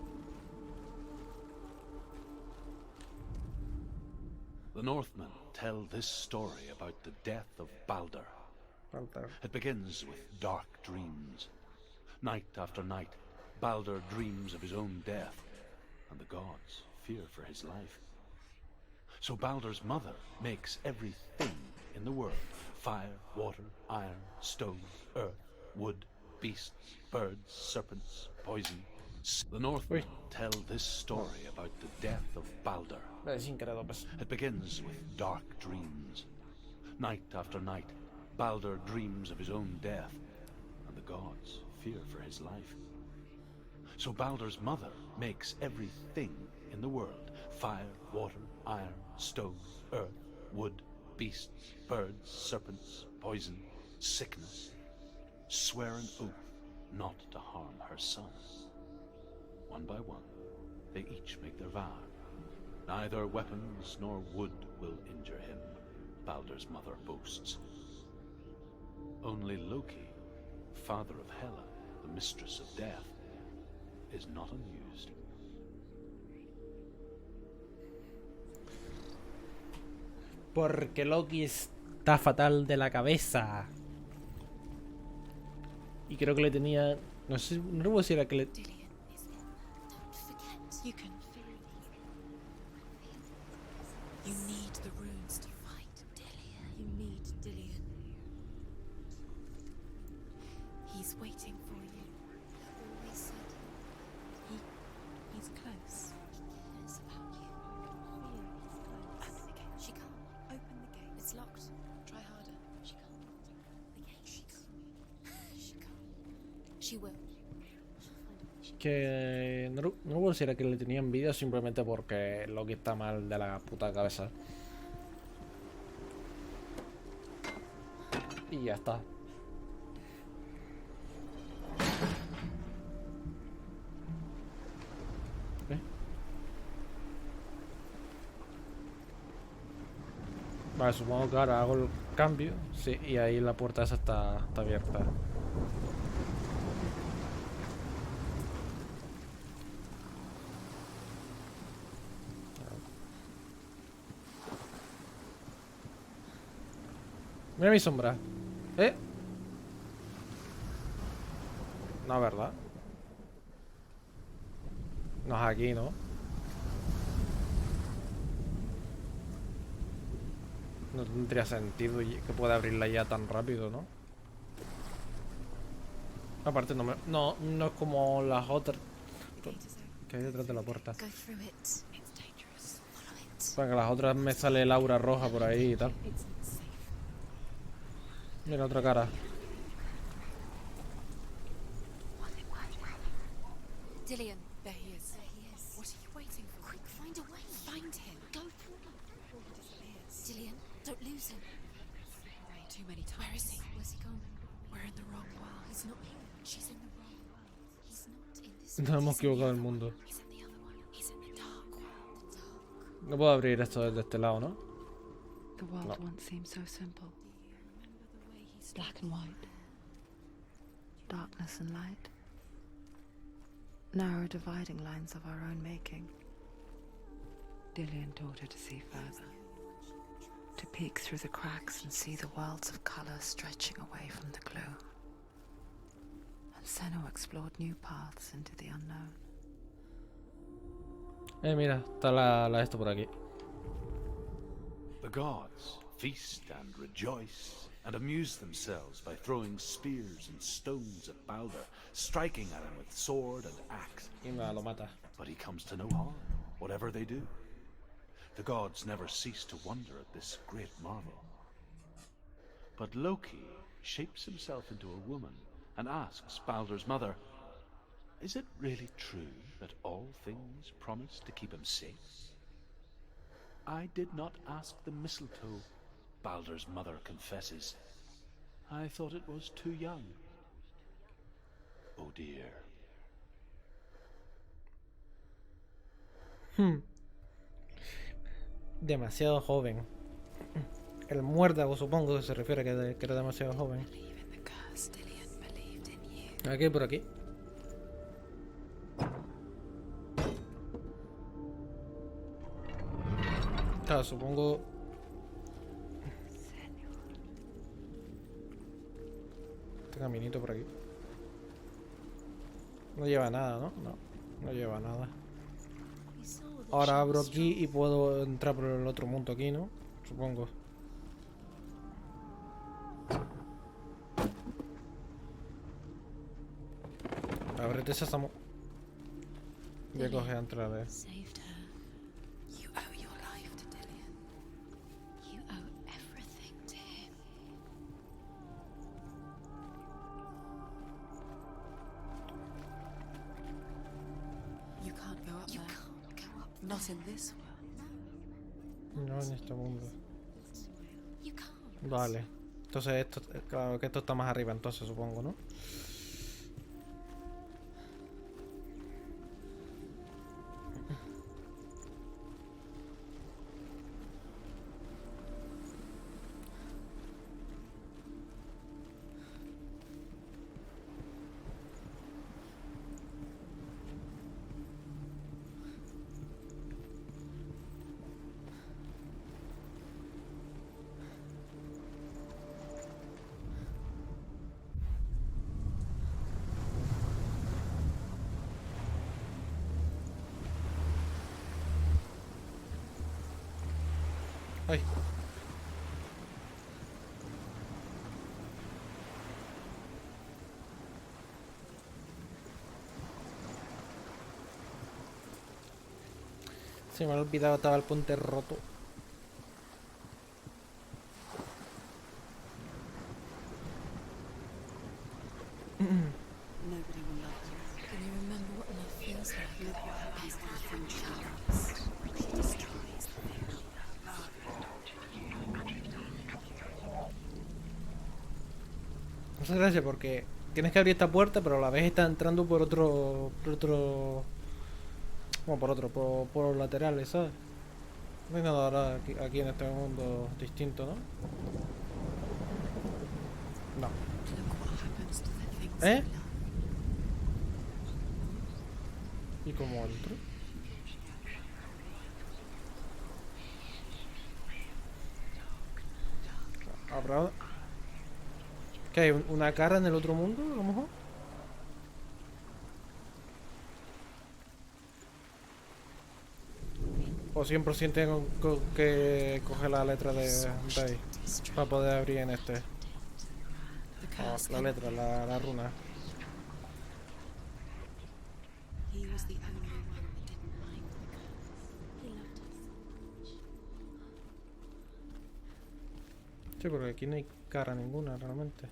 The Northmen tell this story about the death of Balder. Falta. It begins with dark dreams. Night after night, Balder dreams of his own death, and the gods fear for his life. So Balder's mother makes everything in the world: fire, water, iron, stone, earth, wood, beasts, birds, serpents, poison. The Northmen tell this story about the death of Balder. Sin querer, pues. It begins with dark dreams. Night after night, Balder dreams of his own death, and the gods fear for his life. So Balder's mother makes everything in the world: fire, water, iron, stone, earth, wood, beasts, birds, serpents, poison, sickness. Swear an oath not to harm her son. One by one, they each make their vow. Neither weapons nor wood will injure him, Balder's mother boasts. Only Loki, father of Hela, the mistress of death, is not amused. Porque Loki está fatal de la cabeza. Y creo que le tenía... No sé, no recuerdo si era que le... Dillion is in there. Don't forget. You can feel it. You need the runes to fight Dillion. You need Dillion. He's waiting for you. Always said he's close. He cares about you. Feel his close. Open the gate. She can't. Open the gate. It's locked. Try harder. She can't. The gate. She can't. She can't. She will. Que no recuerdo si era que le tenía envidia, simplemente porque Loki está mal de la puta cabeza. Y ya está. Vale, supongo que ahora hago el cambio. Sí, y ahí la puerta esa está abierta. Mira mi sombra. No, ¿verdad? No es aquí, ¿no? No tendría sentido que pueda abrirla ya tan rápido, ¿no? Aparte no es como las otras que hay detrás de la puerta. Para que las otras me sale el aura roja por ahí y tal. Mira otra cara. Dillion, there he is. What are you waiting for? Quick, find a way. Find him. Go for him before he disappears. Dillion, don't lose him. Too many times. Where is he? Where's he gone? We're in the wrong world. He's not here. She's in the wrong world. He's not in this. Nos hemos equivocado el mundo. He's in the other one. He's in the dark world. The dark. No puedo abrir esto desde este lado, ¿no? The world once seemed so simple. Black and white. Darkness and light. Narrow dividing lines of our own making. Dillion taught her to see further. To peek through the cracks and see the worlds of colour stretching away from the glue. And Senua explored new paths into the unknown. Mira, está la esto por aquí. The gods feast and rejoice and amused themselves by throwing spears and stones at Balder, striking at him with sword and axe. Y nada, lo mata. But he comes to no harm, whatever they do. The gods never cease to wonder at this great marvel. But Loki shapes himself into a woman and asks Balder's mother, "Is it really true that all things promise to keep him safe?" "I did not ask the mistletoe," Balder's mother confesses. "I thought it was too young." Oh dear. Demasiado joven. El muérdago supongo que se refiere a que era demasiado joven. Believe in the curse Dillion believed in you. Aquí, por aquí. Claro, supongo... Este caminito por aquí. No lleva nada, ¿no? No, no lleva nada. We saw that Ahora she abro was aquí y strong. puedo entrar por el otro mundo aquí, ¿no? Supongo. Ábrete sésamo. Voy a coger a entrar de... Saved her. You owe your life to Dillion. You owe everything to him. You can't go up You there. can't go up Not there. in this world. No en este mundo. You can't. Vale. Entonces esto... Claro que esto está más arriba entonces, supongo, ¿no? Ay. Se me ha olvidado, estaba el puente roto. Nobody will love you. Can you remember what love feels like? Live your happy Everything life. changes. She destroys the thing. Muchas gracias porque tienes que abrir esta puerta, pero a la vez está entrando por otro... Como por los laterales, ¿sabes? No hay nada ahora aquí en este mundo distinto, ¿no? No. Look what happens to the things ¿Eh? we love. ¿Y cómo entro? ¿Habrá... ¿Qué hay? ¿Una cara en el otro mundo, a lo mejor? O 100% tengo que coger la letra de ahí para poder abrir en este. The Oh, curse la cannot letra, la runa. He was the only one that didn't mind the curse. He loved her so much. Sí, porque aquí no hay cara ninguna realmente.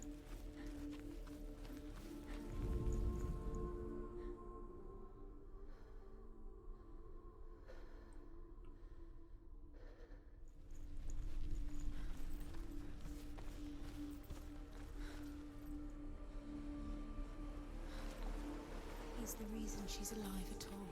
He's the reason she's alive at all.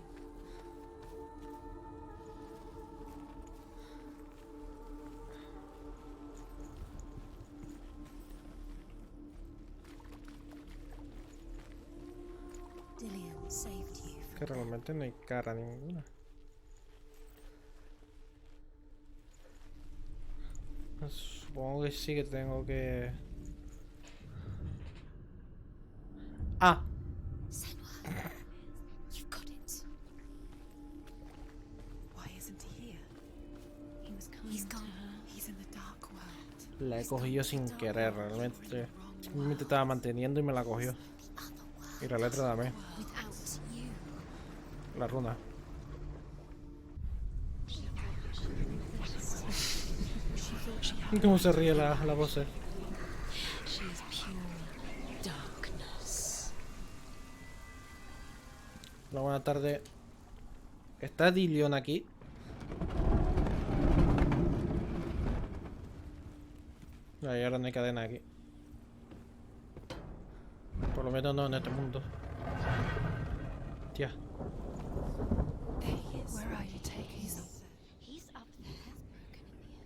Dillion saved you from Que realmente no hay cara ninguna. Supongo que sí que tengo que... ¡Ah! Senua. You've got it. Why isn't he here? He was kind He's to gone. her. He's in the dark world. La he cogido sin querer, realmente. Simplemente estaba manteniendo y me la cogió. Y la letra también. La runa. ¿Cómo se ríe la voz? Hola, buenas tardes. ¿Está Dillion aquí? Ay, ahora no hay cadena aquí. Por lo menos no en este mundo. Tía. Where are you taking him? He's up there.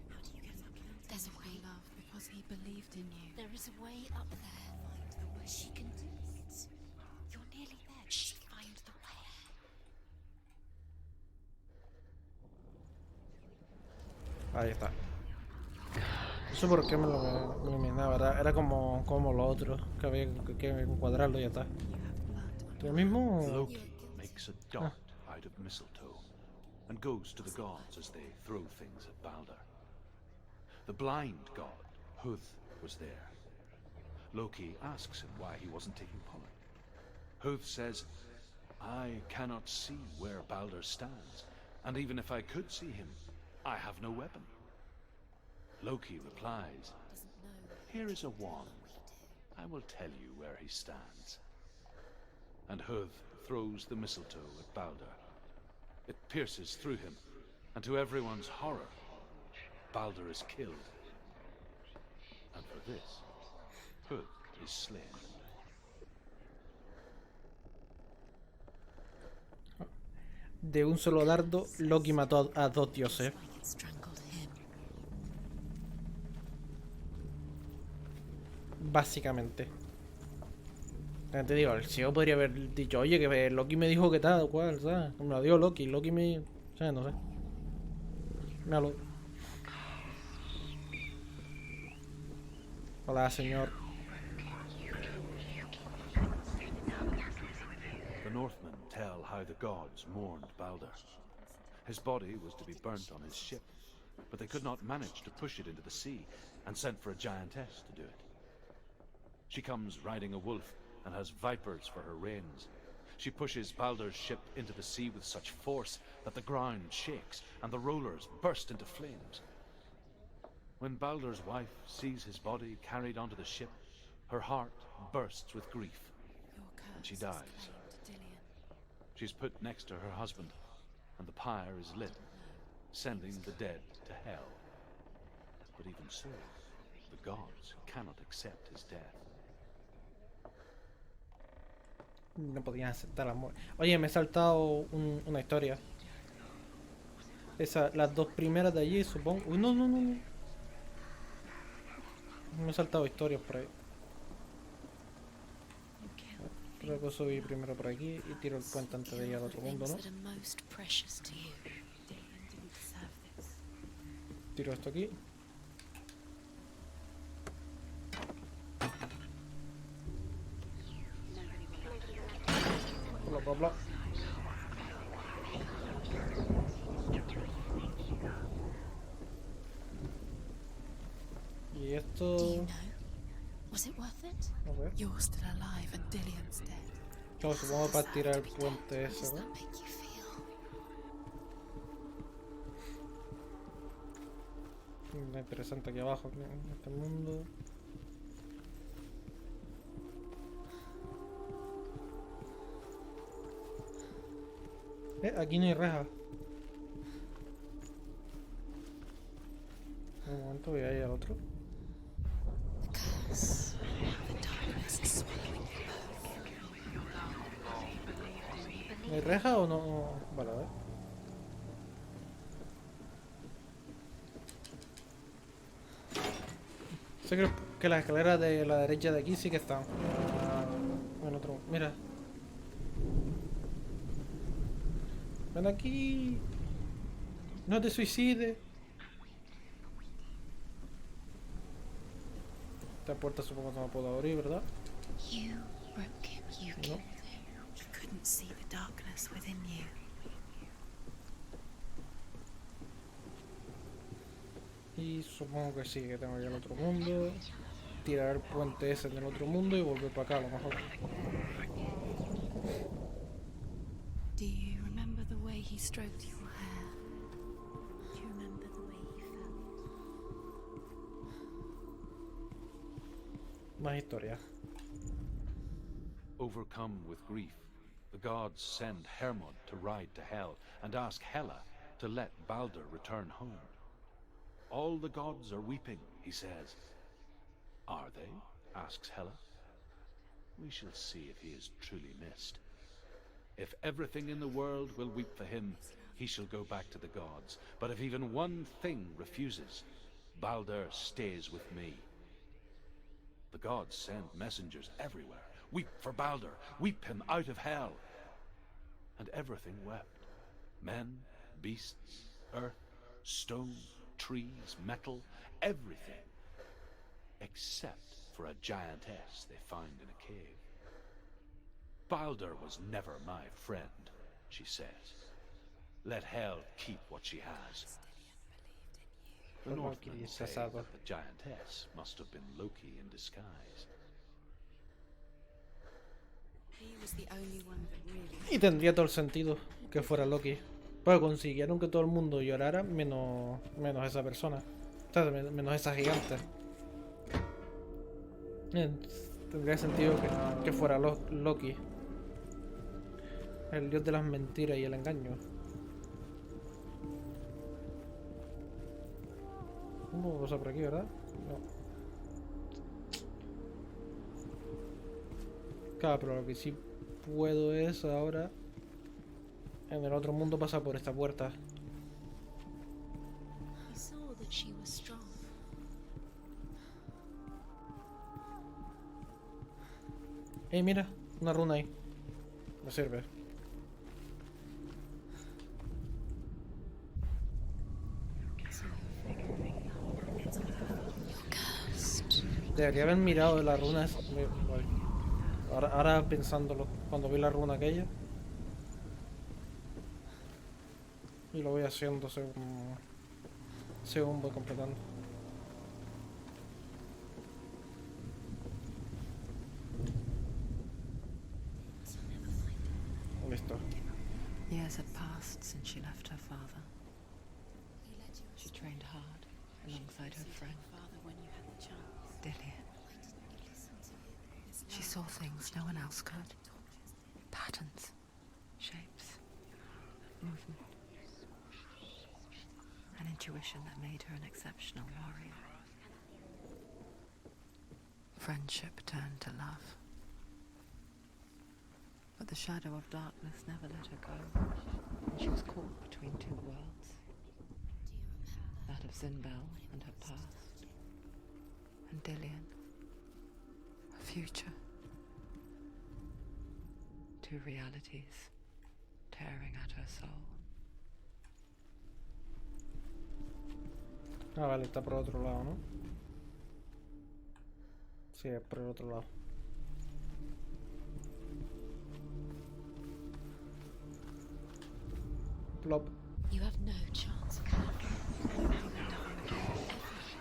How do you get up there? There's a way. Love, because he believed in you. There is a way up there. Find the way. She can do it. You're nearly there. Just find the way. Ahí está. No sé por qué me lo eliminaba. Era como lo otro. Que había que encuadrarlo y ya está. Lo mismo. Loki makes a dart out of mistletoe and goes to the gods as they throw things at Balder. The blind god, Huth, was there. Loki asks him why he wasn't taking part. Huth says, I cannot see where Balder stands, and even if I could see him, I have no weapon. Loki replies, here is a wand. I will tell you where he stands. And Huth throws the mistletoe at Balder. It pierces through him, and to everyone's horror, Balder is killed. And for this, Huth is slain. De un solo dardo, Loki mató a dos dioses. Básicamente. Te digo, el CEO podría haber dicho, oye, que Loki me dijo que tal, cual, ¿sabes? Me lo dio Loki, Loki me... ¿sabes? No sé. Míralo. Hola, señor. The Northmen tell how the gods mourned Balder. His body was to be burnt on his ship, but they could not manage to push it into the sea, and sent for a giantess to do it. She comes riding a wolf, and has vipers for her reins. She pushes Balder's ship into the sea with such force that the ground shakes and the rollers burst into flames. When Balder's wife sees his body carried onto the ship, her heart bursts with grief, and she dies. She's put next to her husband, and the pyre is lit, sending the dead to hell. But even so, the gods cannot accept his death. No podían aceptar la muerte. Oye, me he saltado una historia. Las dos primeras de allí, supongo. Uy, no. Me he saltado historias por ahí. Creo que subí primero por aquí y tiro el puente antes de ir al otro mundo, ¿no? Tiro esto aquí. Bla. Y esto... A ver. Claro, supongo para tirar el puente ese, ¿no? Interesante aquí abajo, en este mundo. Aquí no hay reja. Un momento, voy a ir al otro. ¿No hay reja o no? Vale, a ver. Sé que las escaleras de la derecha de aquí sí que están. En otro. Mira. Ven aquí. No te suicides. Esta puerta supongo que no puedo abrir, ¿verdad? No. Y supongo que sí, que tengo que ir al otro mundo, tirar el puente ese en el otro mundo y volver para acá a lo mejor. Do you remember the way he stroked your hair? Do you remember the way he felt? Más historia. Overcome with grief, the gods send Hermod to ride to Hell and ask Hela to let Balder return home. All the gods are weeping, he says. Are they? Asks Hela. We shall see if he is truly missed. If everything in the world will weep for him, he shall go back to the gods. But if even one thing refuses, Balder stays with me. The gods send messengers everywhere. Weep for Balder, weep him out of Hell. And everything wept. Men, beasts, earth, stone, trees, metal, everything. Except for a giantess they find in a cave. Balder was never my friend, she says. Let Hell keep what she has. The Northmen say that the giantess must have been Loki in disguise. He was the only one that really... Y tendría todo el sentido que fuera Loki. Pero consiguieron que todo el mundo llorara menos esa persona. O sea, menos esa gigante. Tendría sentido que fuera Loki. El dios de las mentiras y el engaño. No puedo pasar por aquí, ¿verdad? No. Claro, pero lo que sí puedo es ahora en el otro mundo pasar por esta puerta. He saw that she was strong. Mira, una runa ahí. Me sirve. Debería haber mirado las runas. Ahora pensándolo, cuando vi la runa aquella. Y lo voy haciendo según voy completando. Listo. Years had passed since she left her father. She trained hard alongside her friend, Dillian. She saw things no one else could. Patterns, shapes, movement. An intuition that made her an exceptional warrior. Friendship turned to love. But the shadow of darkness never let her go, and she was caught between two worlds. That of Zinbel and her past, and Dillian, her future. Two realities tearing at her soul. Ah, vale, está por otro lado, ¿no? Sí, es por el otro lado. Plop. You have no chance.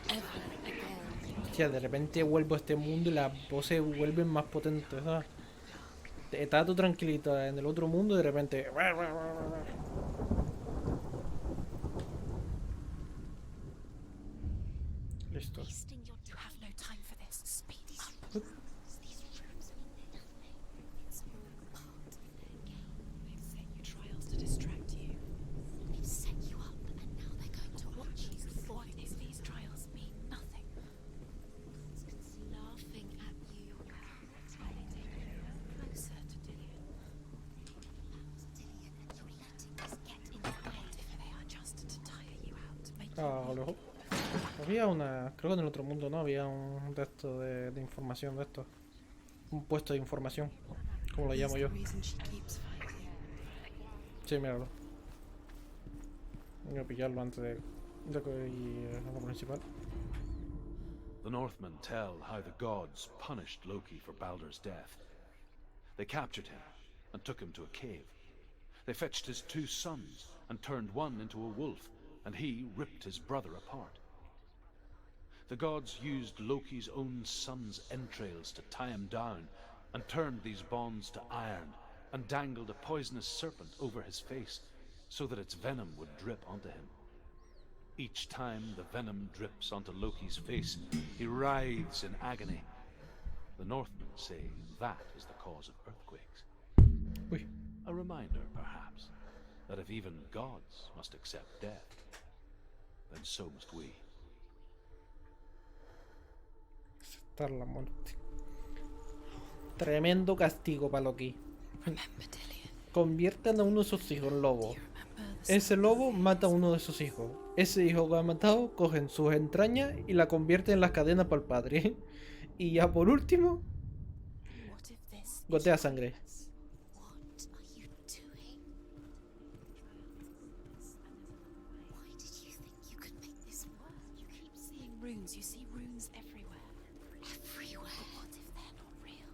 Ever again. Hostia, de repente vuelvo a este mundo y las voces vuelven más potentes, ¿sabes? Estás tú tranquilito en el otro mundo y de repente... Listo. You have no time for this. Speed up. These rooms mean nothing. It's all part of their game. They've set you trials to distract you. They've set you up, and now they're going to watch you. What if these trials mean nothing? Laughing at you. Closer to Dillian. Dillian, and you're letting us get in the way. If they are just to tire you out, to make you... A lo mejor. Había una... Creo que en el otro mundo no había un de esto de información de esto. Un puesto de información. Como lo llamo yo. Sí, míralo. Voy a pillarlo antes de ir a lo principal. The Northmen tell how the gods punished Loki for Balder's death. They captured him and took him to a cave. They fetched his two sons and turned one into a wolf, and he ripped his brother apart. The gods used Loki's own son's entrails to tie him down, and turned these bonds to iron, and dangled a poisonous serpent over his face, so that its venom would drip onto him. Each time the venom drips onto Loki's face, he writhes in agony. The Northmen say that is the cause of earthquakes. Uy. A reminder, perhaps, that if even gods must accept death, then so must we. Aceptar la muerte. Tremendo castigo para Loki. Conviertan a uno de sus hijos en lobo. Ese lobo mata a uno de sus hijos. Ese hijo que ha matado, cogen sus entrañas y la convierten en las cadenas para el padre. Y ya por último, gotea sangre. Runes, you see runes everywhere. Everywhere. But what if they're not real?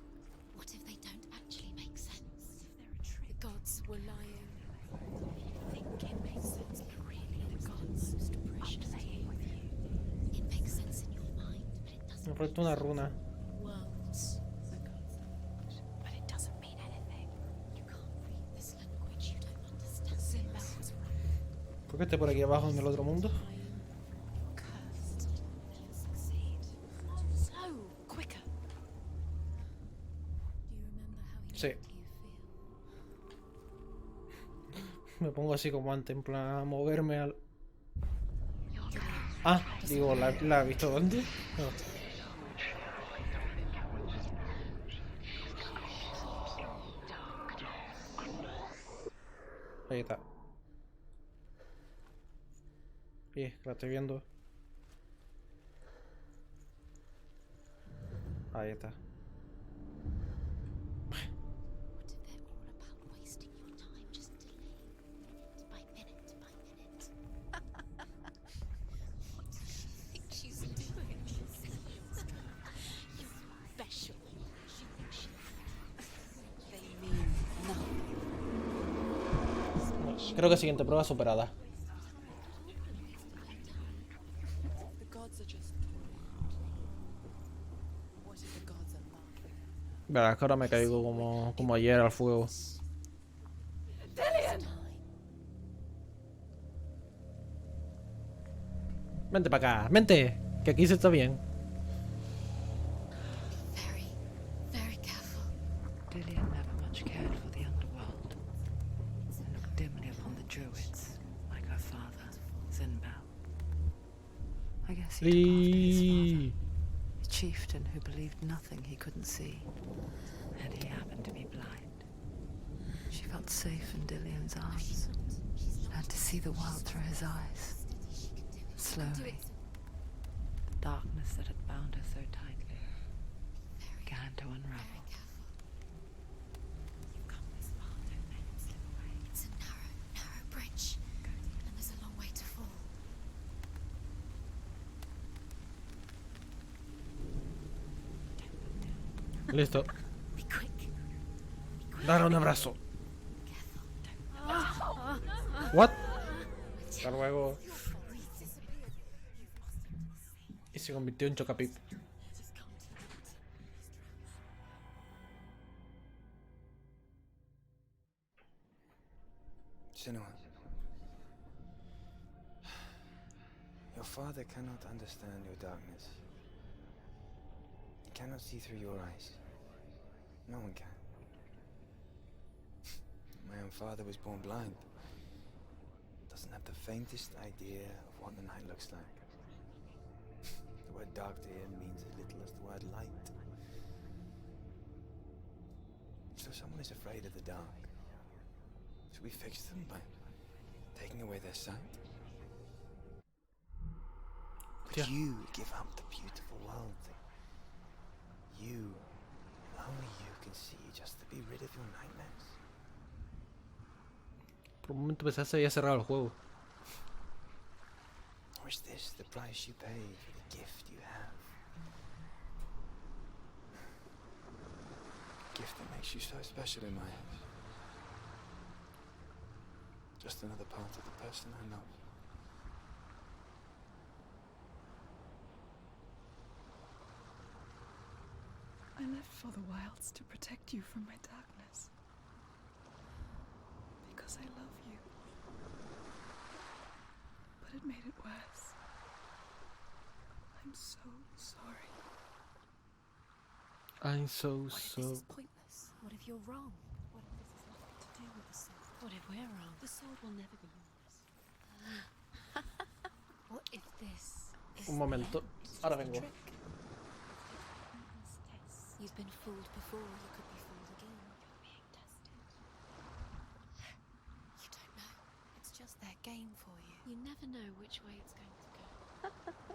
What if they don't actually make sense? What if they're a trick? The gods were lying. You think it makes sense, but really the gods are playing with you. It makes sense in your mind, but it doesn't. Me falta una runa. Worlds. The gods are, but it doesn't mean anything. You can't read this language. You don't understand. Simba was right. ¿Por qué esté por aquí abajo en el otro mundo? Sí. Me pongo así como antes, en plan a moverme al... Ah, digo, ¿la he visto dónde? No. Ahí está. Sí, la estoy viendo. Ahí está. Creo que siguiente prueba superada. Verás, es que ahora me caigo como ayer al fuego. Vente para acá, vente, que aquí se está bien. Dillian never much cared for the underworld, and looked dimly upon the druids, like her father, Zinbel. I guess he took after his father, a chieftain who believed nothing he couldn't see, and he happened to be blind. She felt safe in Dillian's arms, learned to see the world through his eyes. Slowly, the darkness that had bound her so tightly began to unravel. It's a narrow bridge, and there's a long way to fall. Listo. Dar un abrazo. What? Hasta luego. Y se convirtió en Chocapip. Senua, your father cannot understand your darkness. He cannot see through your eyes. No one can. My own father was born blind. Doesn't have the faintest idea of what the night looks like. The word dark to him means as little as the word light. So someone is afraid of the dark. Should we fix them by taking away their sight? Would you give up the beautiful world that you, only you can see, just to be rid of your nightmares? Por un momento pensé que se había cerrado el juego. Or is this the price you pay for the gift you have? A gift that makes you so special in my eyes. Just another part of the person I love. I lived for the wilds to protect you from my darkness. Because I love you. But it made it worse. I'm so sorry. I'm so What if this is pointless? What if you're wrong? What if this has nothing to do with the sword? What if we're wrong? The sword will never be yours. What if this is Un momento, ahora vengo. You've been fooled before, you could be fooled again. You're being tested. You don't know. It's just their game for you. You never know which way it's going to go.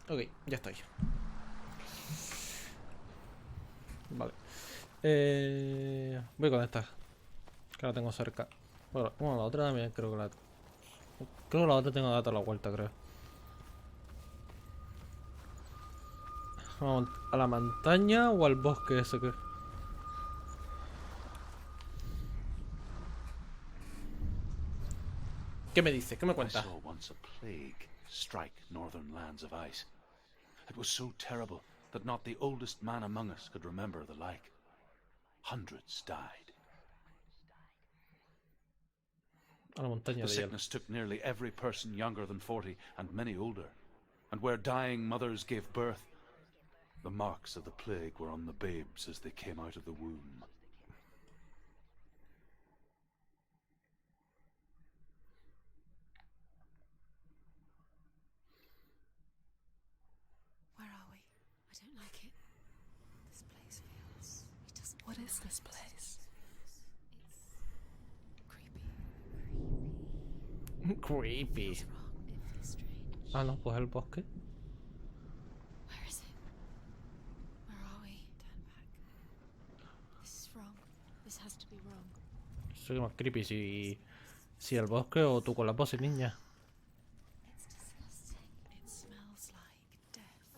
Ok, ya estoy. Vale. Voy con esta. Que la tengo cerca. Bueno, la otra también creo que la... Creo que la otra tengo que dar la vuelta, creo. Vamos a la montaña o al bosque ese que... ¿Qué me dice? ¿Qué me I cuenta? saw once a plague strike northern lands of ice. It was so terrible that not the oldest man among us could remember the like. Hundreds died. A la montaña The de hielo. sickness took nearly every person younger than 40 and many older. And where dying mothers gave birth, the marks of the plague were on the babes as they came out of the womb. Where are we? I don't like it. This place feels... It doesn't... What is this place? It's creepy. Creepy. It feels wrong. It feels strange. Ah, no, pues el bosque. Where is it? Where are we? Turn back. This is wrong. This has to be wrong. Soy más creepy si el bosque o tú con la pose, niña. It's disgusting. It smells like death.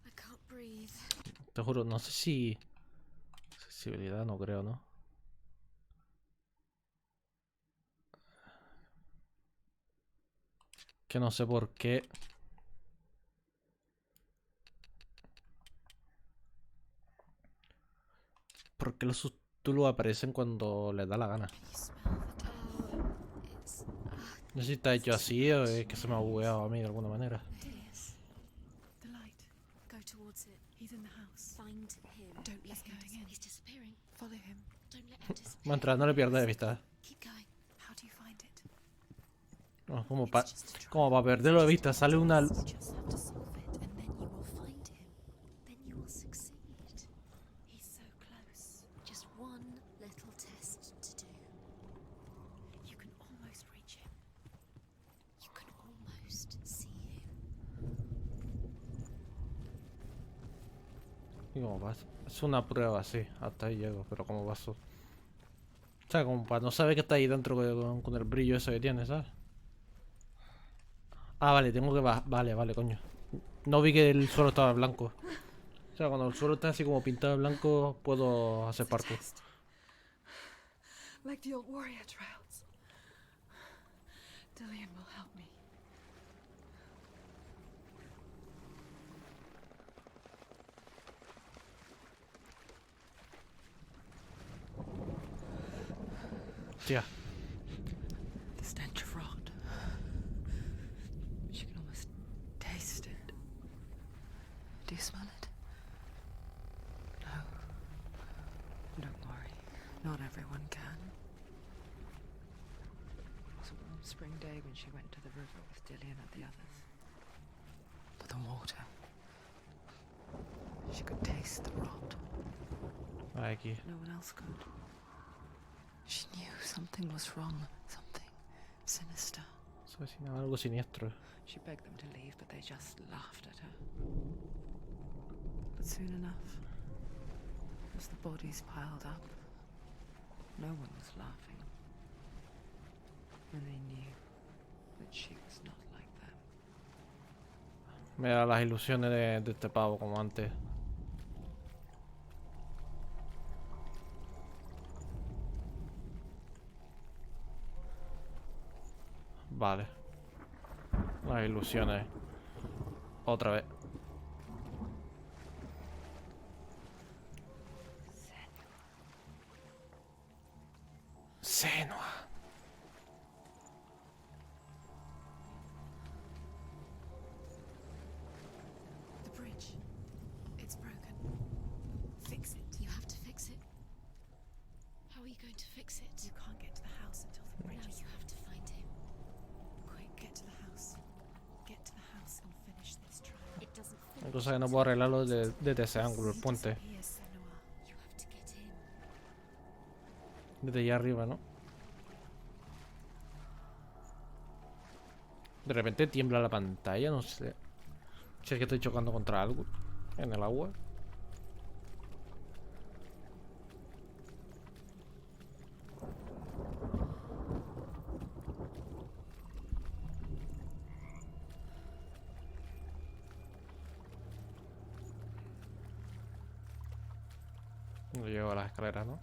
I can't breathe. Te juro, no sé si... Sensibilidad, no creo, ¿no? Que no sé por qué. Porque los subtítulos aparecen cuando les da la gana. Can you smell the death? It's... No sé si está hecho así o es que se me ha bugueado a mí de alguna manera. hideous. The light. Go towards it. He's in the house. Find him. Don't let him going in. He's disappearing. Follow him. Don't let him disappear. Mientras no le pierdas de vista. Keep going. How do you find it? No, como para perderlo de vista, sale una... You just have to solve it, and then you will find him. Then you will succeed. He's so close. Just one little test to do. You can almost reach him. You can almost see him. Y como paso. Es una prueba, sí. Hasta ahí llego, pero como paso. O sea, como para no saber que está ahí dentro con el brillo ese que tiene, ¿sabes? Ah, vale, tengo que bajar. Vale, coño. No vi que el suelo estaba blanco. O sea, cuando el suelo está así como pintado de blanco, puedo hacer parkour. Like the old warrior trials. Dillian will help me. Tía. The stench of rot. She can almost taste it. Do you smell it? No. Don't worry. Not everyone can. It was a warm spring day when she went to the river with Dillian and the others. But the water. She could taste the rot. Aquí. No one else could. She knew something was wrong, something sinister. Se avecinaba algo siniestro. She begged them to leave, but they just laughed at her. But soon enough, as the bodies piled up, no one was laughing. And they knew that she was not like them. Me da las ilusiones de este pavo como antes. Vale. Las ilusiones. Otra vez. Senua. The bridge. It's broken. Fix it. You have to fix it. How are you going to fix it? You can't get to the house until the bridge is... You have to find him. Quick, get to the house. Get to the house and finish this trial. It doesn't finish. Cosa que no puedo arreglarlo desde ese ángulo, el puente. You have to get in. Desde allá arriba, ¿no? De repente tiembla la pantalla, no sé. Si es que estoy chocando contra algo en el agua. No llego a las escaleras, ¿no?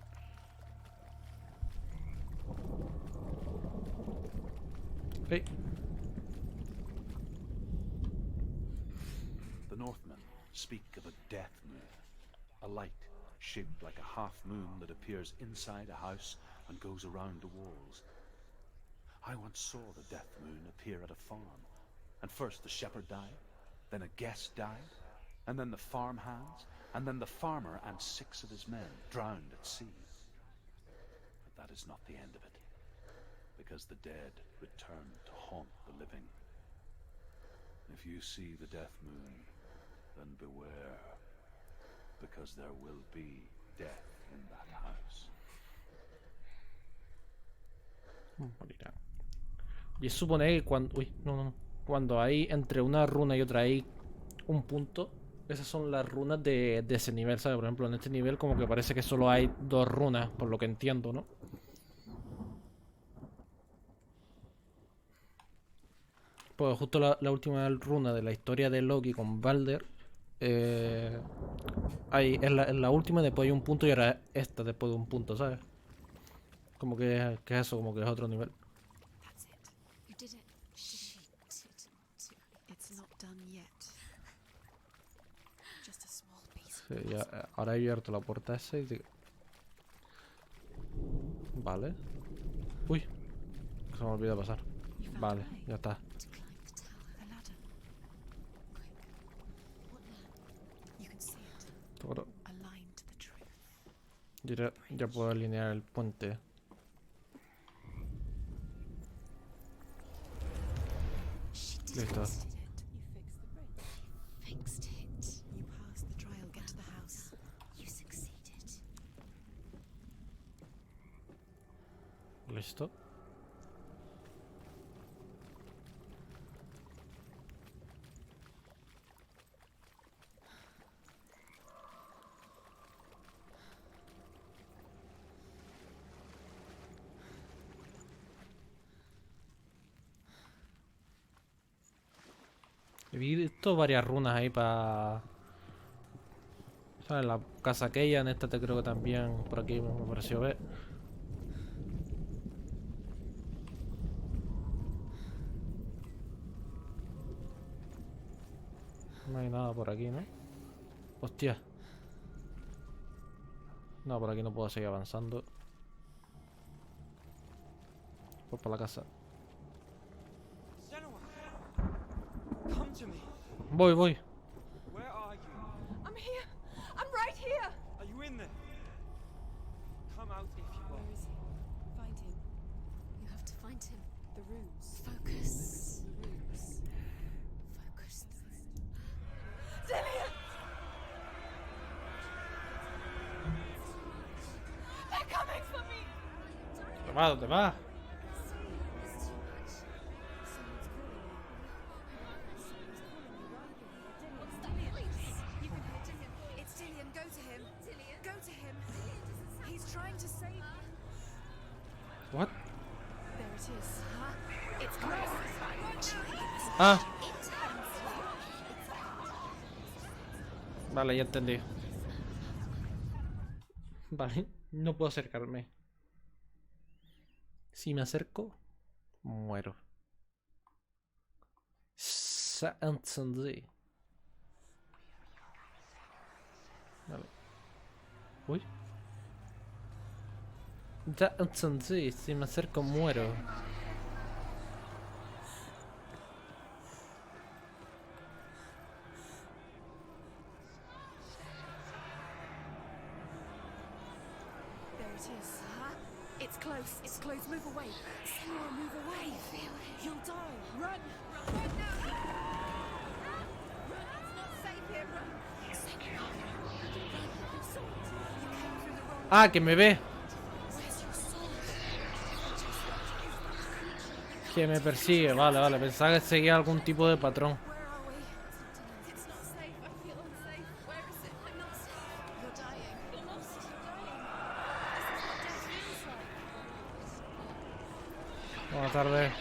Hey. The Northmen speak of a death moon, a light shaped like a half moon that appears inside a house and goes around the walls. I once saw the death moon appear at a farm, and first the shepherd died, then a guest died, and then the farm hands, and then the farmer and 6 of his men drowned at sea. But that is not the end of it, because the dead return to haunt the living. If you see the death moon, then beware, because there will be death in that house. Morirá. Y supone que cuando... Uy, no. Cuando hay entre una runa y otra hay un punto, esas son las runas de ese nivel, ¿sabes? Por ejemplo, en este nivel como que parece que solo hay 2 runas, por lo que entiendo, ¿no? Pues justo la última runa de la historia de Loki con Balder, es la última, después hay un punto y ahora esta después de un punto, ¿sabes? Como que es eso, como que es otro nivel. That's it. You did it. She did. It's not done yet. Just a small piece. Sí, ya, ahora he abierto la puerta esa y... Vale. Uy. Se me olvidó pasar. Vale, ya está. To climb the tower. The ladder. Quick. What now? You can see it. Pero Aligned to the truth. ya puedo alinear el puente. She did Listo. it. You fixed it. You passed the trial. Get to the house. You succeeded. Listo. He visto varias runas ahí para... ¿Sabes? La casa aquella, en esta te creo que también por aquí me pareció ver. No hay nada por aquí, ¿no? Hostia. No, por aquí no puedo seguir avanzando. Pues por la casa. Come to me. Voy. Where are you? I'm here. I'm right here. Are you in there? Come out if you Where are. is he? Find him. You have to find him. The runes. Focus. The runes. Focus. Dillian! They're coming for me. ¿Dónde vas? ¿Dónde vas? It's too much. Someone's calling you. Someone's calling you right here. What's Dillian? Please. You can hear Dillian. It's Dillian. Go to him. Dillian. Go to him. He's trying to save you. What? There it is. Huh? It's close. Ah. Vale, ya entendí. Vale, no puedo acercarme. Si me acerco, muero. Ya entendí. Vale. Uy. Ya entendí, si me acerco muero. There it is. Huh? It's close. It's close. Move away. Senua, move away. You'll die. Run. Run now. Run. It's not safe here. Run. Senua. Run. Your sword. You came through the wrong. Ah, que me ve. Where's your sword? Que me persigue. Vale. Pensaba que seguía algún tipo de patrón. Where are we? It's not safe. I feel unsafe. Where is it? I'm not safe. You're dying. You're lost. You're dying. This is what death feels like. Buenas tardes.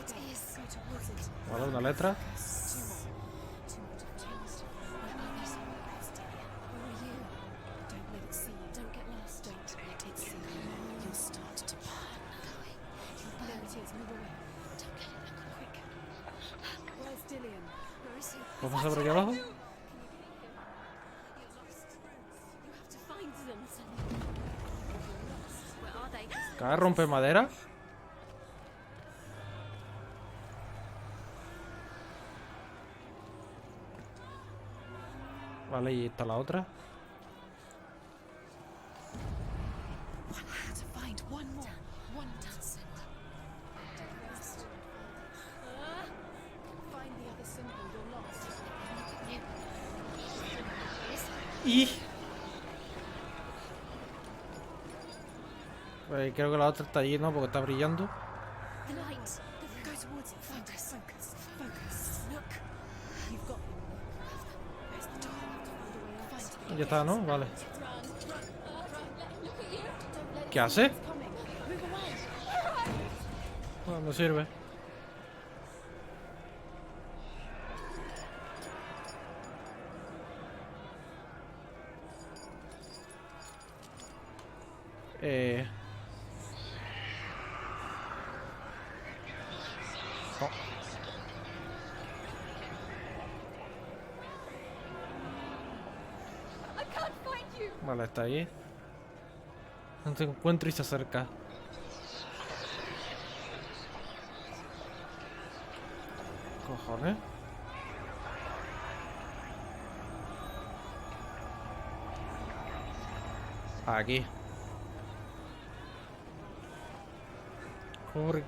It is. Go towards it. Vale, una letra. Too much. Where are they? Where are you? Don't let it see you. Don't get lost. Don't let it see you. You'll start to burn. There it is. Move away. Don't let it look quick. Where's Dillian? Where is he? ¿Puedo pasar por aquí abajo? Can you hear him? You're lost. You have to find them. You're lost. Where are they? ¿Cae rompe madera? Vale, y está la otra. I have to find one more. One dozen. Find the other symbol. You're lost. Y... creo que la otra está allí, ¿no? Porque está brillando. The light. Go towards it. Focus. Look. You've got them. Where's the door? Find a way out. Ya está, ¿no? Vale. Look at you. Don't let it ¿Qué hace? It's coming. Move away. Bueno, me sirve. No. I can't find you. Vale, está ahí. No se encuentra y se acerca. Cojones. Aquí. Corre.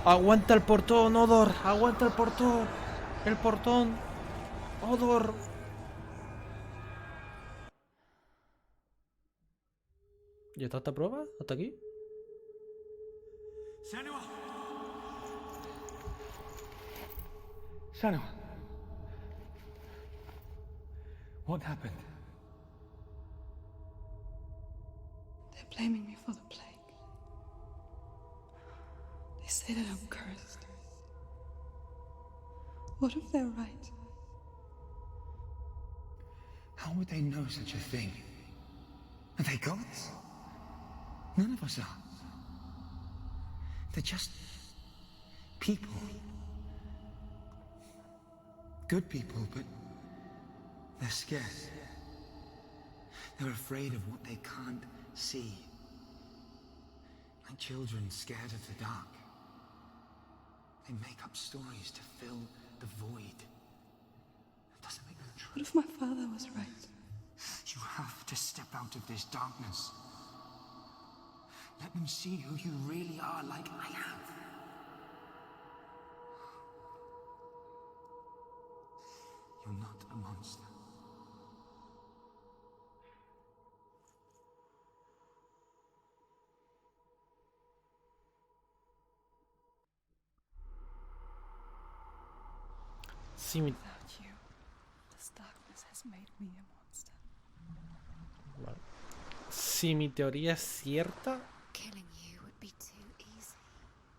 Aguanta el portón, Odor. Aguanta el portón. El portón. Odor. ¿Ya está esta prueba? ¿Hasta aquí? Senua! Senua! What happened? They're blaming me for the plague. They say that I'm cursed. What if they're right? How would they know such a thing? Are they gods? None of us are. They're just people. Good people, but they're scared. They're afraid of what they can't see. Like children scared of the dark. They make up stories to fill the void. That doesn't make them true. What if my father was right? You have to step out of this darkness. Let them see who you really are, like I have. You're not a monster. Si mi... Without you, this darkness has made me a monster. Vale. Si mi teoría es cierta, Killing you would be too easy.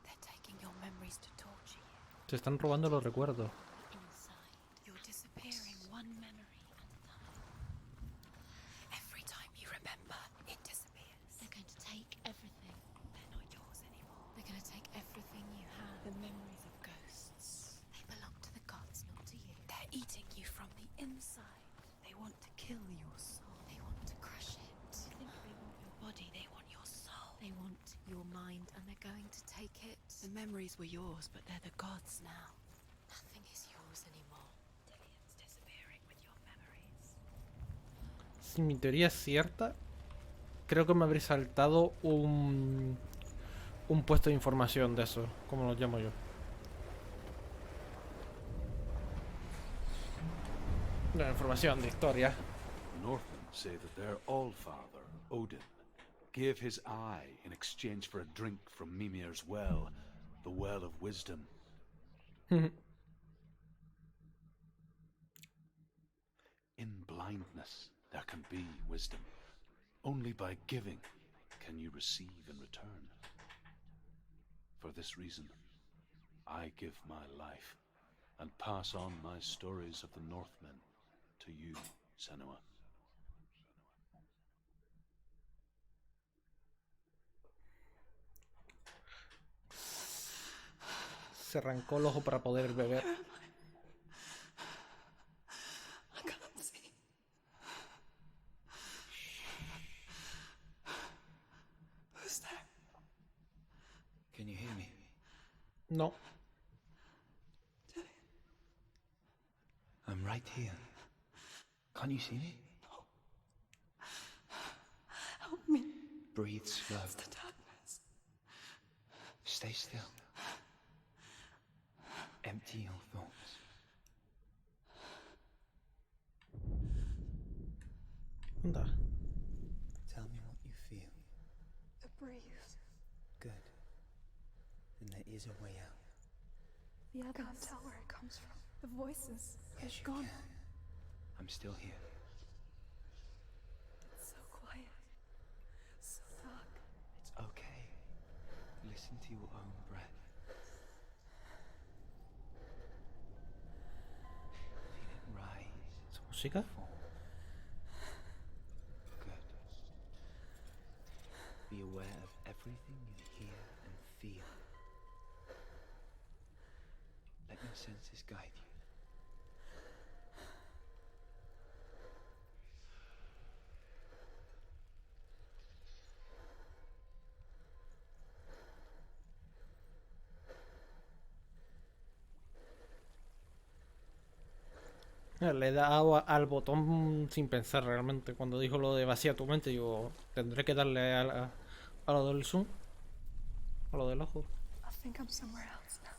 They're taking your memories to torture you. te están robando los recuerdos. Inside, you're disappearing one memory at a time. Every time you remember, it disappears. They're going to take everything. They're not yours anymore. They're going to take everything you have. The memories of ghosts. They belong to the gods, not to you. They're eating you from the inside. They want to kill your soul. They want to crush it. You think they want your body, they want your soul. They want your mind, and they're going to take it. The memories were yours, but they're the gods now. Nothing is yours anymore. Dillian's disappearing with your memories. Si mi teoría es cierta, creo que me habré saltado un puesto de información de eso, como lo llamo yo. La información de historia. Northmen say that their Allfather, Odin, gave his eye in exchange for a drink from Mimir's well, the Well of Wisdom. In blindness, there can be wisdom. Only by giving can you receive in return. For this reason, I give my life and pass on my stories of the Northmen to you, Senua. Se arrancó el ojo para poder beber. I can't see. Who's there? Can you hear me? No. I'm right here. Can't you see me? Help me. Breathe slow. It's the darkness. Stay still. Empty your thoughts. Anda. Tell me what you feel. The breeze. Good. Then there is a way out. The others. I can't tell where it comes from. The voices. Yes, They're you gone. can. I'm still here. It's so quiet. So dark. It's okay. Listen to your own breath. Feel it rise. ¿Música? Fall. Good. Be aware of everything you hear and feel. Let your senses guide you. Le he dado al botón sin pensar realmente. Cuando dijo lo de vacía tu mente, digo, tendré que darle a lo del zoom. A lo del ojo. I think I'm somewhere else now.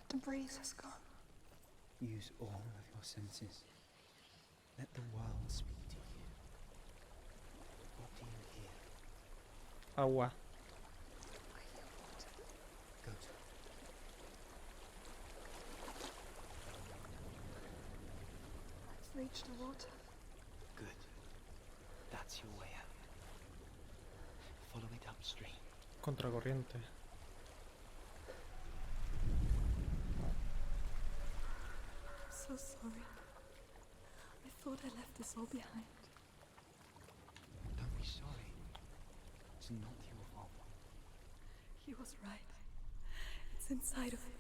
The breeze has gone. Use all of your senses. Let the world speak to you. What do you hear? Agua. I hear water. reach the water. Good. That's your way out. Follow it upstream. Contracorriente. I'm so sorry. I thought I left this all behind. Don't be sorry. It's not your fault. He was right. It's inside of me.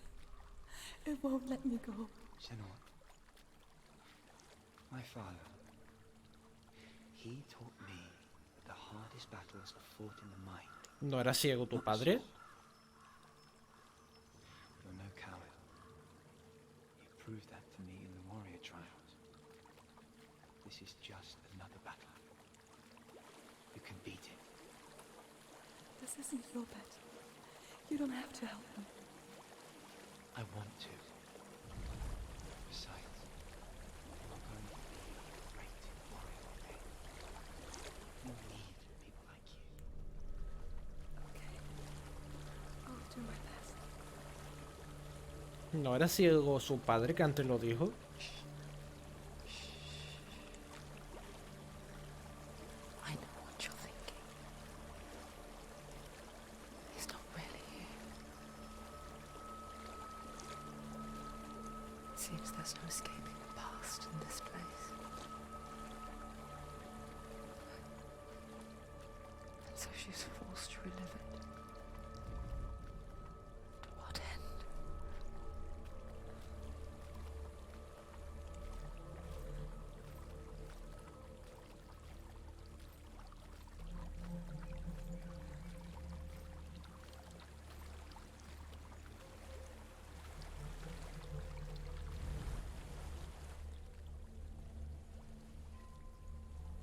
It won't let me go. Senua. My father. He taught me that the hardest battles are fought in the mind. ¿No era ciego tu padre? You're no coward. You proved that to me in the warrior trials. This is just another battle. You can beat it. This isn't your bet. You don't have to help me. I want to. Besides, you are going to be a great warrior one day. You need people like you. Okay. I'll do my best. ¿No era ciego su padre que antes lo dijo? I know what you're thinking. He's not really here. It seems there's no escaping the past in this place. And so she's forced to relive it. To what end?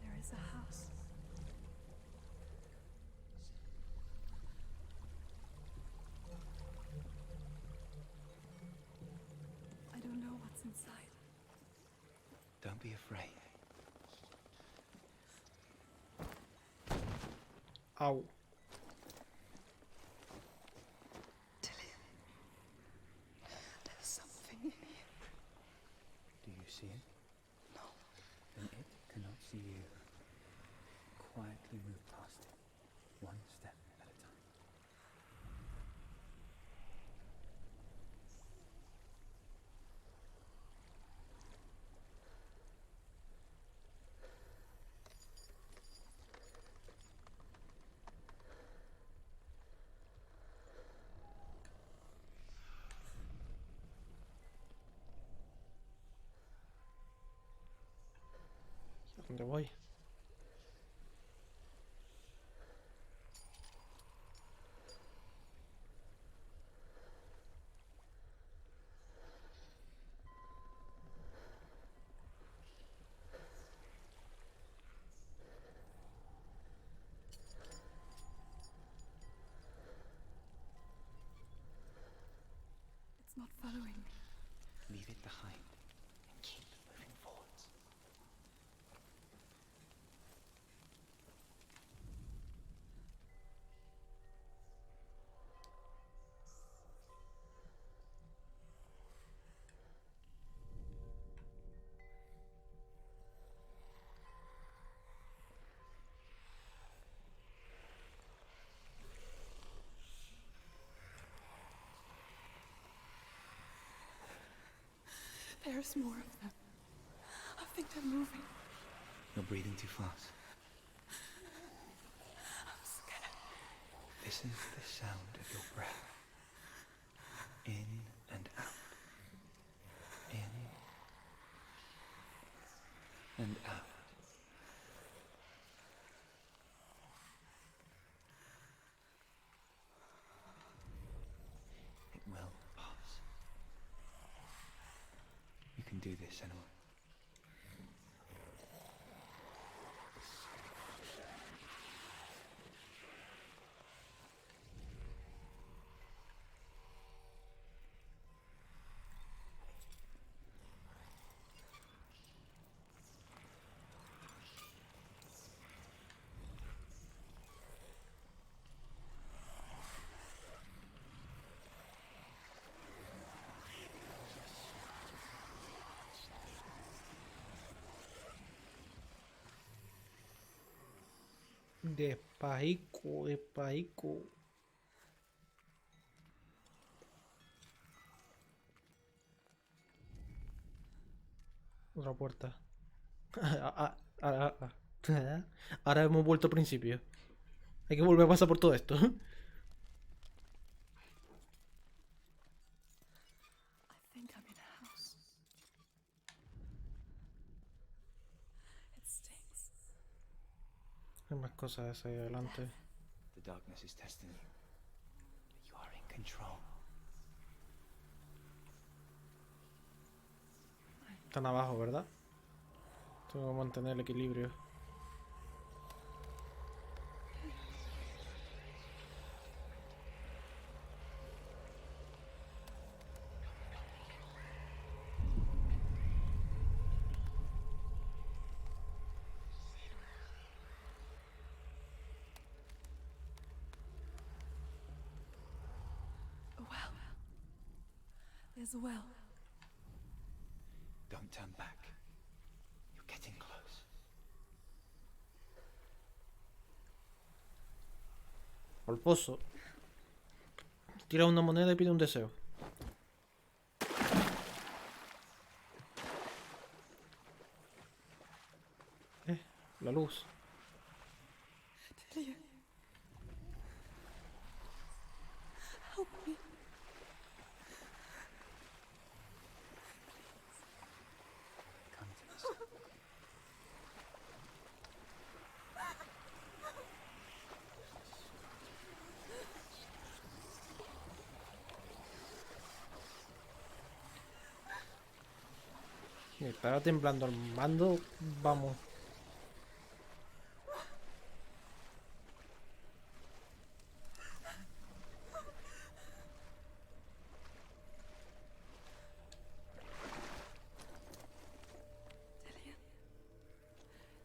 There is a house. I don't know what's inside. Don't be afraid. Au. There's something in here. Do you see it? No. Then it cannot see you. Quietly move past it, one step at a time. ¿Dónde voy? It's not following me. Leave it behind and keep moving forwards. There's more of them. I think they're moving. You're breathing too fast. I'm scared. Listen to the sound of your breath. In and out. In and out. It will pass. You can do this, Senua. Despaico, despaico. Otra puerta. Ahora hemos vuelto al principio. Hay que volver a pasar por todo esto. I think I'm in a house. It stinks. Hay más cosas ahí adelante. The darkness is testing you. But you are in control. Están abajo, ¿verdad? Tengo que mantener el equilibrio. A well. There's a well. Don't turn back. You're getting close. Al pozo. Tira una moneda y pide un deseo. La luz. Delia. Help me. Come to this. Me estaba temblando el mando. Vamos. Delia.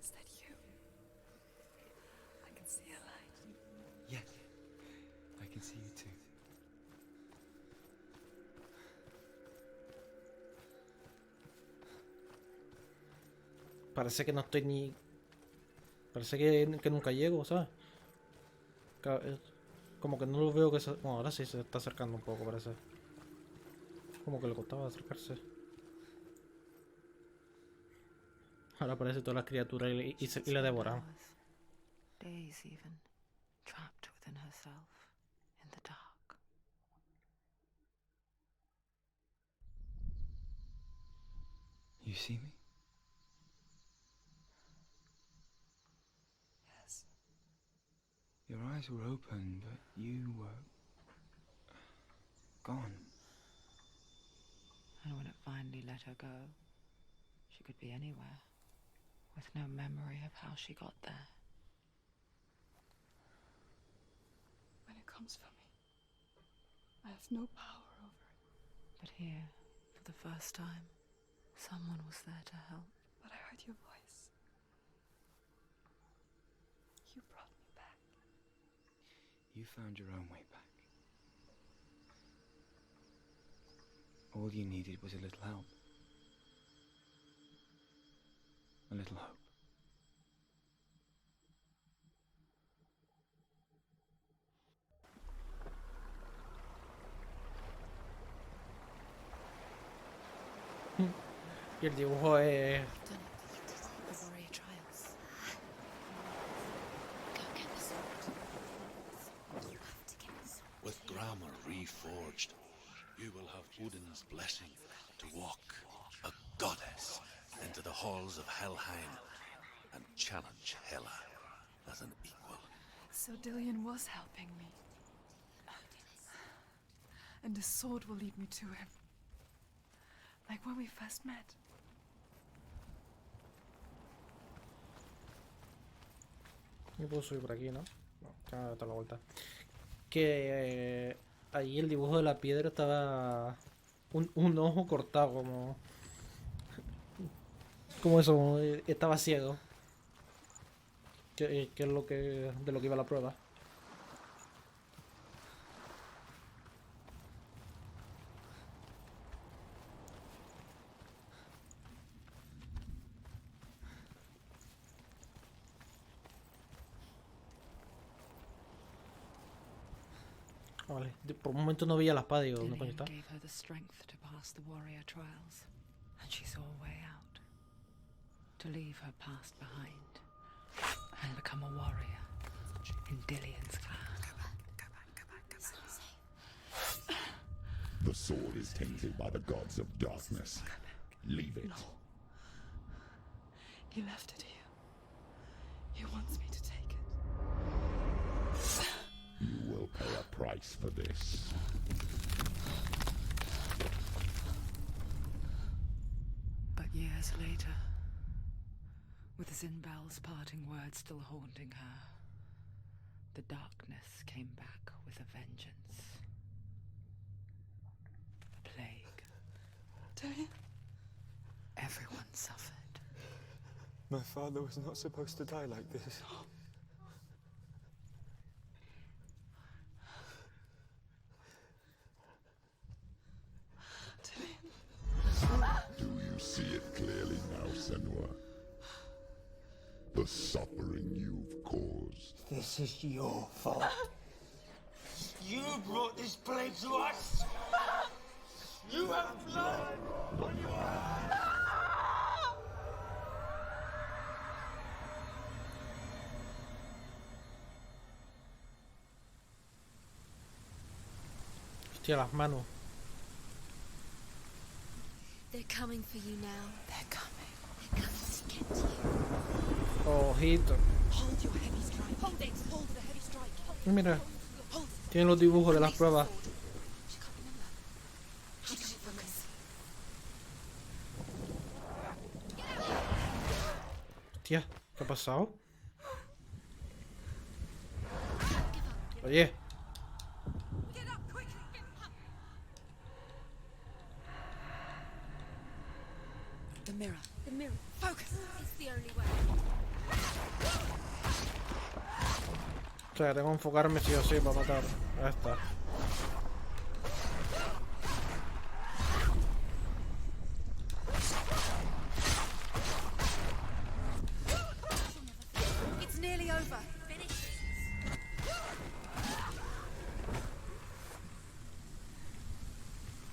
Is that you? I can see a light. Yes. I can see you too. Parece que no estoy ni... Parece que nunca llego, ¿sabes? Como que no lo veo que se... Bueno, ahora sí se está acercando un poco, parece. Como que le costaba acercarse. Ahora aparece todas las criaturas y la devoran. Days even, trapped within herself, in the dark. You see me? Yes. Your eyes were open, but you were gone. And when it finally let her go, she could be anywhere, with no memory of how she got there. When it comes for me, I have no power over it. But here, for the first time, someone was there to help. But I heard your voice. You brought me back. You found your own way back. All you needed was a little help. A little hope. Y el dibujo es... Done it. The warrior trials. Go get the sword. You have to get the sword. With Gramr reforged, you will have Odin's blessing to walk, a goddess, into the halls of Helheim and challenge Hela as an equal. So Dillion was helping me. And the sword will lead me to him. Like when we first met. Yo puedo subir por aquí, ¿no? No, tengo que dar la vuelta. Que ahí el dibujo de la piedra estaba un ojo cortado, como eso, como estaba ciego. Que es lo que de lo que iba la prueba. Vale, por un momento no veía la espada, digo, ¿dónde coño está? Gave her the strength to pass the warrior trials, and she saw a way out. To leave her past behind and become a warrior in Dillion's clan. It's not safe. The sword is tainted by the gods of darkness. Leave it. He left it here. He wants me to take it. You will pay a price for this. But years later, with Zinbel's parting words still haunting her, the darkness came back with a vengeance. A plague. Darian? Everyone suffered. My father was not supposed to die like this. Do you see it clearly now, Senua? The suffering you've caused. This is your fault. You brought this plague to us. You have blood on your hands. Hostia, las manos. They're coming for you now. They're coming. They're coming to get you. Ojito. Hold your heavy strike. Hold it. Hold the heavy strike. Hold Y mira, Hold it. tienen los dibujos de las pruebas. She can't remember. She can't focus. Hostia, ¿qué ha pasado? Oye. Get up quickly. The mirror. The mirror. Focus. It's the only way. O sea, tengo que enfocarme sí o sí para matar a esta. It's nearly over. Finish.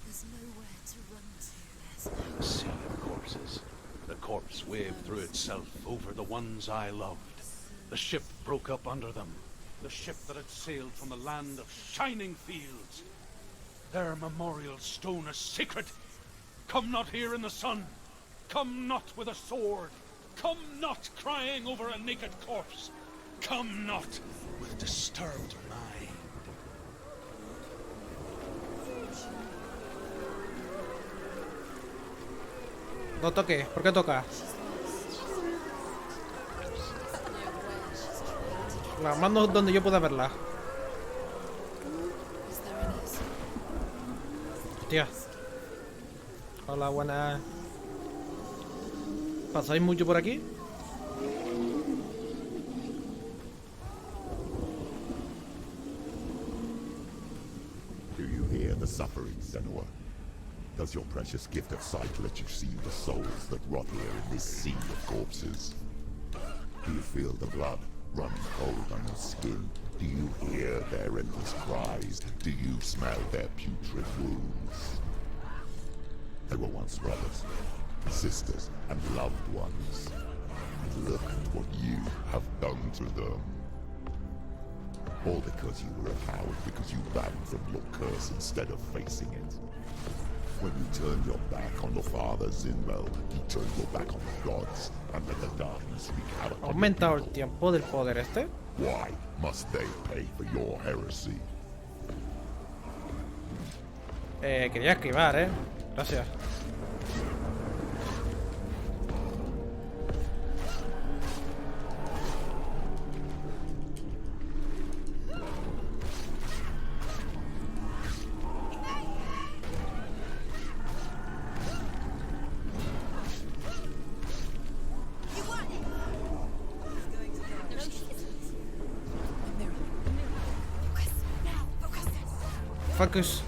There's nowhere to run to. There's no Sea of corpses. The corpse waved through itself over the ones I loved. The ship broke up under them. The ship that had sailed from the land of shining fields. Their memorial stone is sacred. Come not here in the sun. Come not with a sword. Come not crying over a naked corpse. Come not with disturbed mind. No toques, ¿por qué toca? Las manos donde yo pueda verlas. Hostia. Hola, buenas. ¿Pasáis mucho por aquí? Do you hear the suffering, Senua? Does your precious gift of sight let you see the souls that rot here in this sea of corpses? Do you feel the blood running cold on your skin? Do you hear their endless cries? Do you smell their putrid wounds? They were once brothers, sisters, and loved ones. And look at what you have done to them. All because you were a coward, because you ran from your curse instead of facing it. When you turned your back on your father, Zinbel, he turned your back on the gods, and let the darkness wreak havoc. ¿Ha aumentado el tiempo del poder este? Why must they pay for your heresy? Quería esquivar, Gracias. Focus.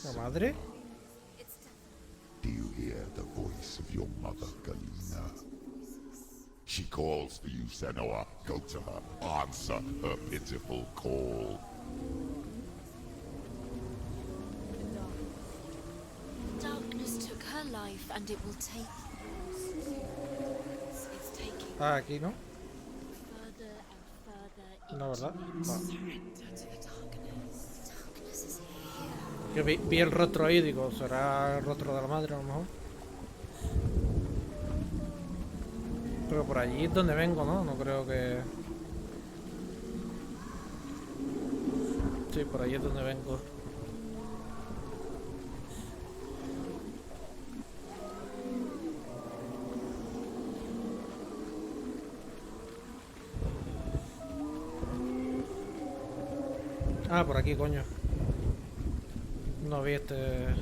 voice? La madre. Do you hear the voice of your mother, Galina? She calls for you, Senua. Go to her. Answer her pitiful call. Darkness took her life, and it will take it's taking Ah, aquí, ¿no? further and further No, ¿verdad? into Va. surrender to the darkness. Darkness is here. Que vi el rostro ahí, digo, será el rostro de la madre a lo mejor. Pero por allí es donde vengo, ¿no? No creo que... Sí, por allí es donde vengo. Ah, por aquí, coño. No vi este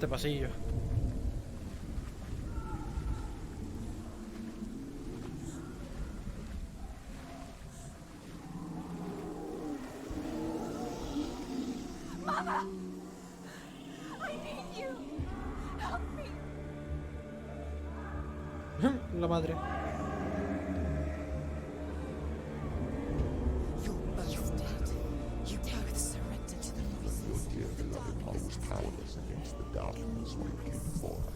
pasillo. Mother! I need you! Help me! La madre. You're both dead. You both surrender to the voices. Your dear beloved mother was powerless against the darkness when it came forth.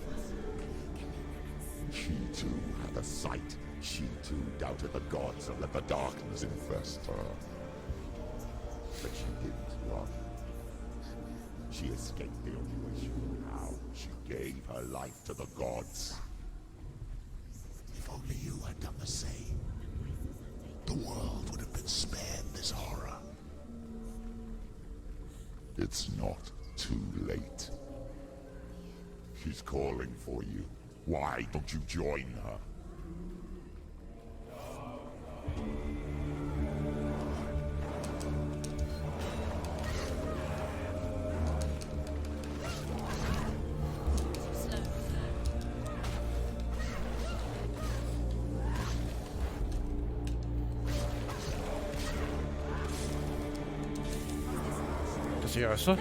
She too had a sight. She too doubted the gods and let the darkness infest her. But she didn't run. She escaped the only way she knew how. She gave her life to the gods. If only you had done the same, the world would have been spared this horror. It's not too late. She's calling for you. Why don't you join her? ¿Qué ha sido eso?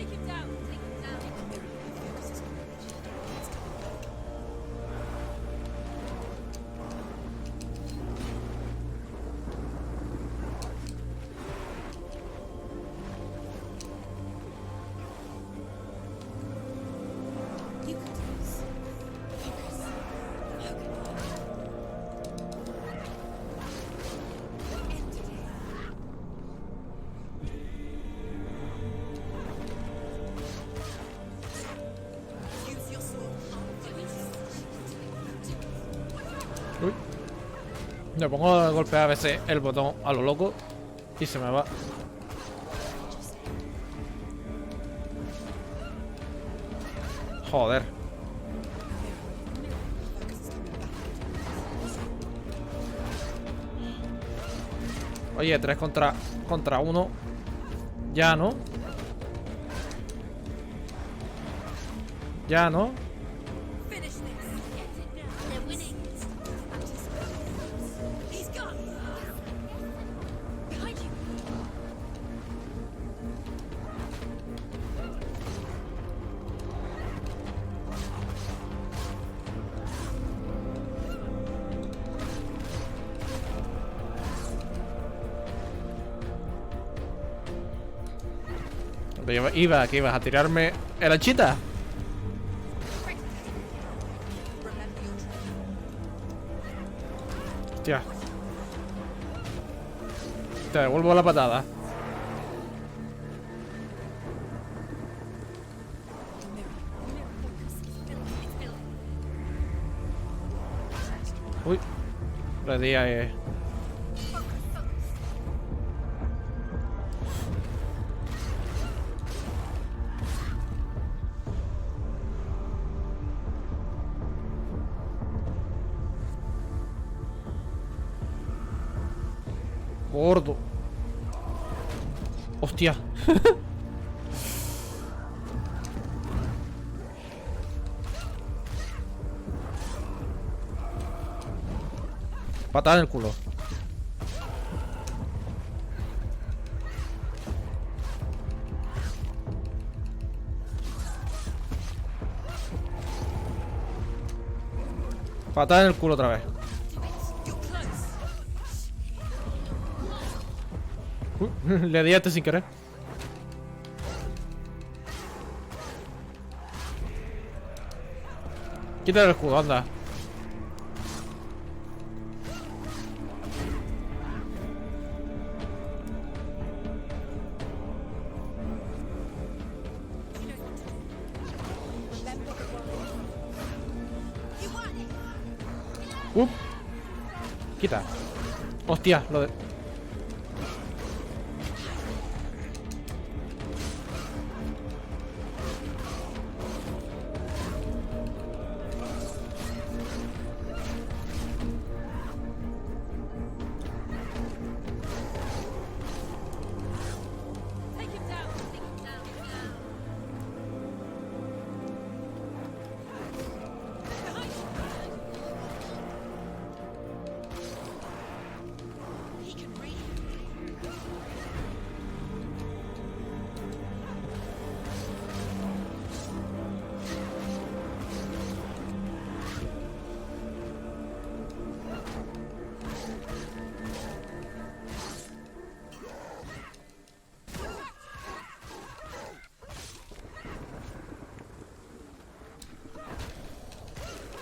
Uy. Me pongo a golpear a veces el botón a lo loco y se me va. Joder. Oye, 3 contra 1. Ya, ¿no? Ya, ¿no? Que ibas a tirarme el hachita. Hostia. Te devuelvo la patada. Uy. Le di a... Gordo. Hostia. Patada en el culo. Patada en el culo otra vez. Le di a este sin querer. Quita el escudo, anda. Quita. Hostia, lo de...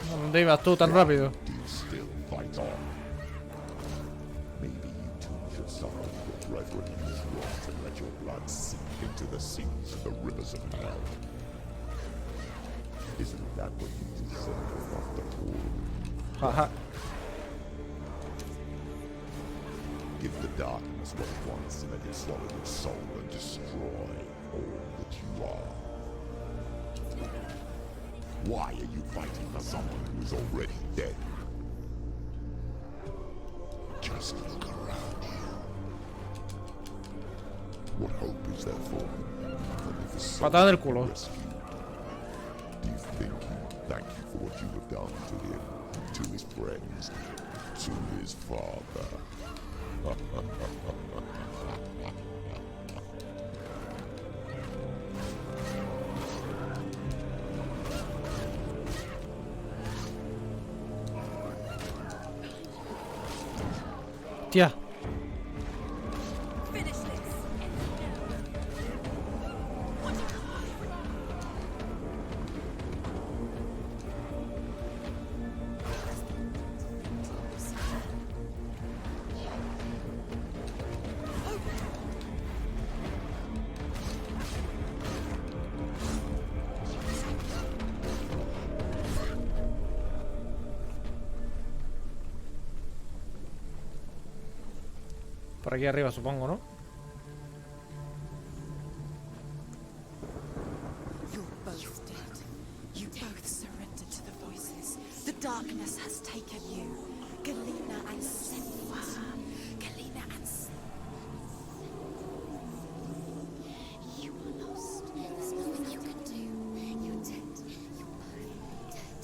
¿Dónde ibas tú tan rápido? Still fight on. Maybe you too should suffer with your brethren in this world and let your blood sink into the seas and the rivers of hell. Isn't that what you deserve after all? Jaja. Give the darkness what it wants and let it swallow your soul and destroy all that you are. Why are you fighting for someone who is already dead? Just look around you. What hope is there for him? Only for someone Patada del culo. rescued. Do you think he'd thank you for what you have done to him, to his friends, to his father? Tía. Por aquí arriba, supongo, ¿no? You're both dead. You both surrendered to the voices. The darkness has taken you. Galena and senua. Galena and You are lost. There's nothing you can do. You're dead. You're both dead.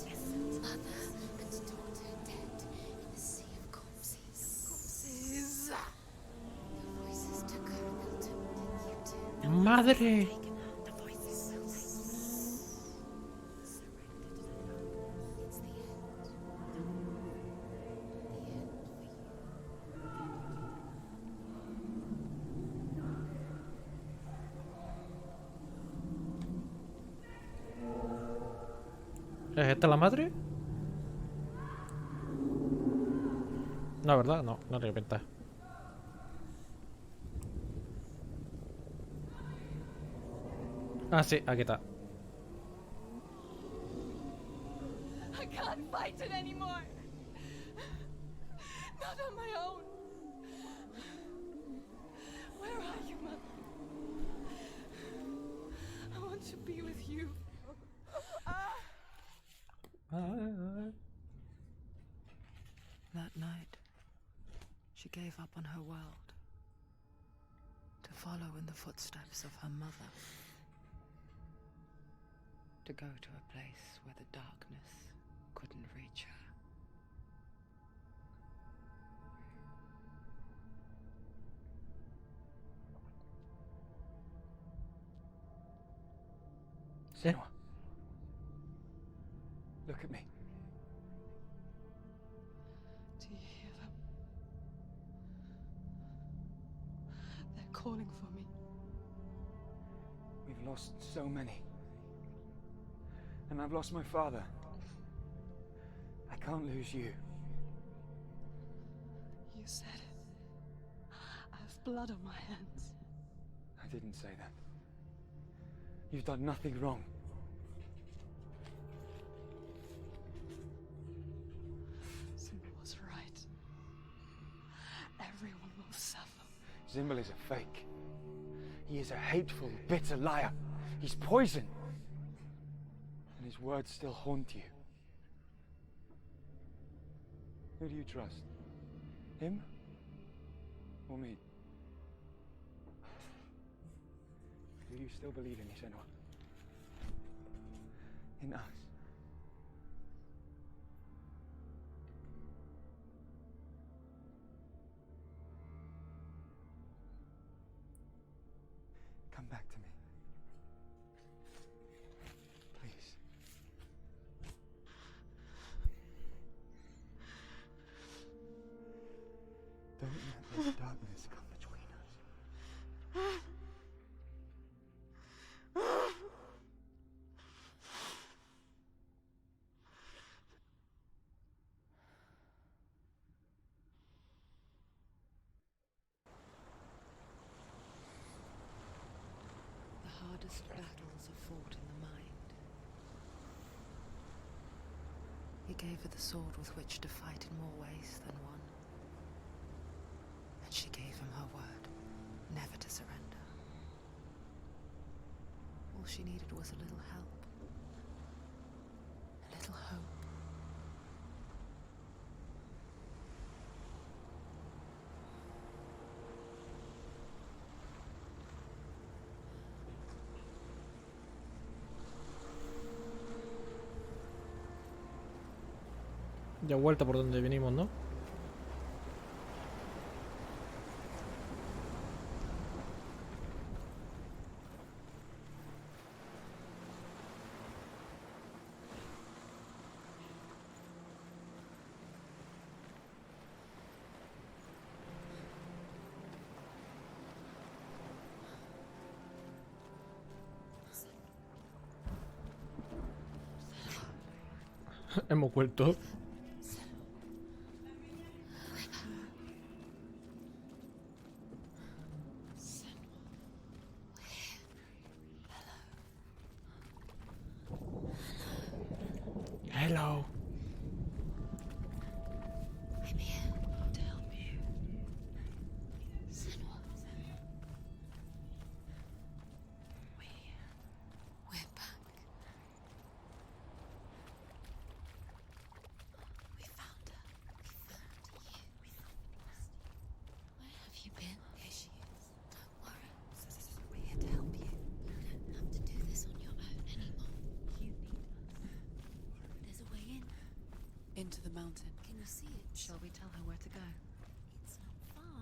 Mother and daughter dead in the sea of corpses. The voices took her and took you too. ¡Madre! ¿Es esta la madre? No, ¿verdad? No, no tiene pinta. Ah, sí, aquí está. I can't fight it anymore. Not on my own. Where are you, Mother? I want to be with you. That night, she gave up on her world to follow in the footsteps of her mother, to go to a place where the darkness couldn't reach her. Senua. Look at me. calling for me. We've lost so many. And I've lost my father. I can't lose you. You said it. I have blood on my hands. I didn't say that. You've done nothing wrong. Simba was right. Everyone will suffer. Zimbel is a fake. He is a hateful, bitter liar. He's poison. And his words still haunt you. Who do you trust? Him? Or me? Do you still believe in me, senua? In us? Come back to me. Please. Don't let this darkness come between us. The hardest battles are fought in the mind. He gave her the sword with which to fight in more ways than one. And she gave him her word, never to surrender. All she needed was a little help. A little hope. Ya vuelta por donde venimos, ¿no? Hemos vuelto. Hello. I'm here to help you. Senua. We're back. We found her. We found you. We thought we lost you. Where have you been? Here she is. Don't worry. We're here to help you. You don't have to do this on your own anymore. You need us. There's a way in. Into the mountain. Can you see it? Shall we tell her where to go? It's not far.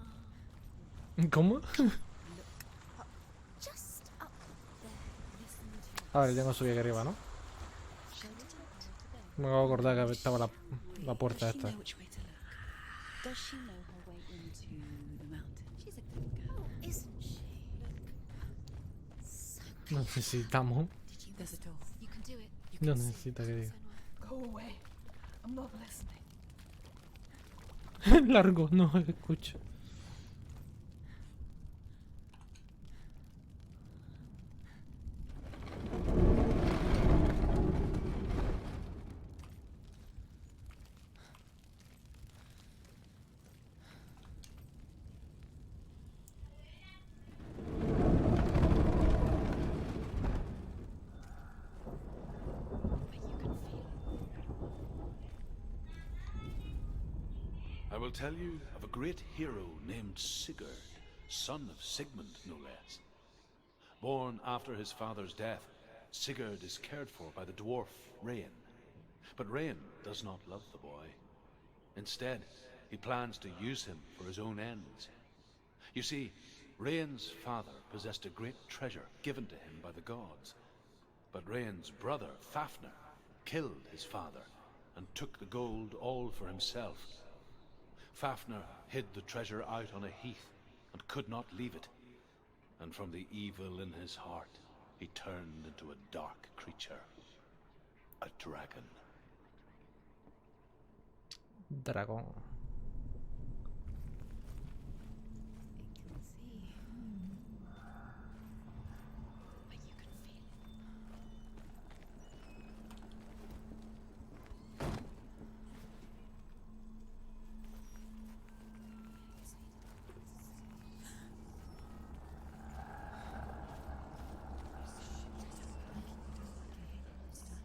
¿Cómo? Just up there. Listen to A ver, tengo que subir aquí arriba, ¿no? Me acabo de acordar que estaba la puerta Does she esta. know which way to look? Does she know her way into the mountain? She's a good girl, isn't she? So Necesitamos. There's a door. you can do it. You No can see necesita it. que diga. Go away. I'm not listening. Largo, no escucho. I will tell you of a great hero named Sigurd, son of Sigmund, no less. Born after his father's death, Sigurd is cared for by the dwarf Rain. But Rain does not love the boy. Instead, he plans to use him for his own ends. You see, Rain's father possessed a great treasure given to him by the gods. But Rain's brother, Fafnir, killed his father and took the gold all for himself. Fafnir hid the treasure out on a heath and could not leave it. And from the evil in his heart, he turned into a dark creature. A dragon. Dragón.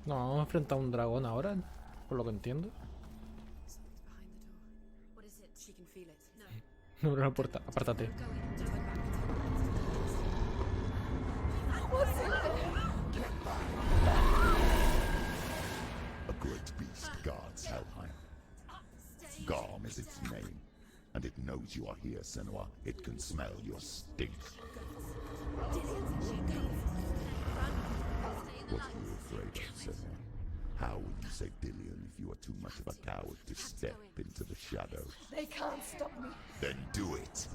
No, vamos a enfrentar a un dragón ahora, por lo que entiendo. No abro la puerta, apártate. A great beast guards Helheim. Gramr is its name, and it knows you are here, Senua. It can smell your stink. What are you afraid of, Senua? How would you say Dillion if you are too much of a coward to step into the shadows? They can't stop me. Then do it!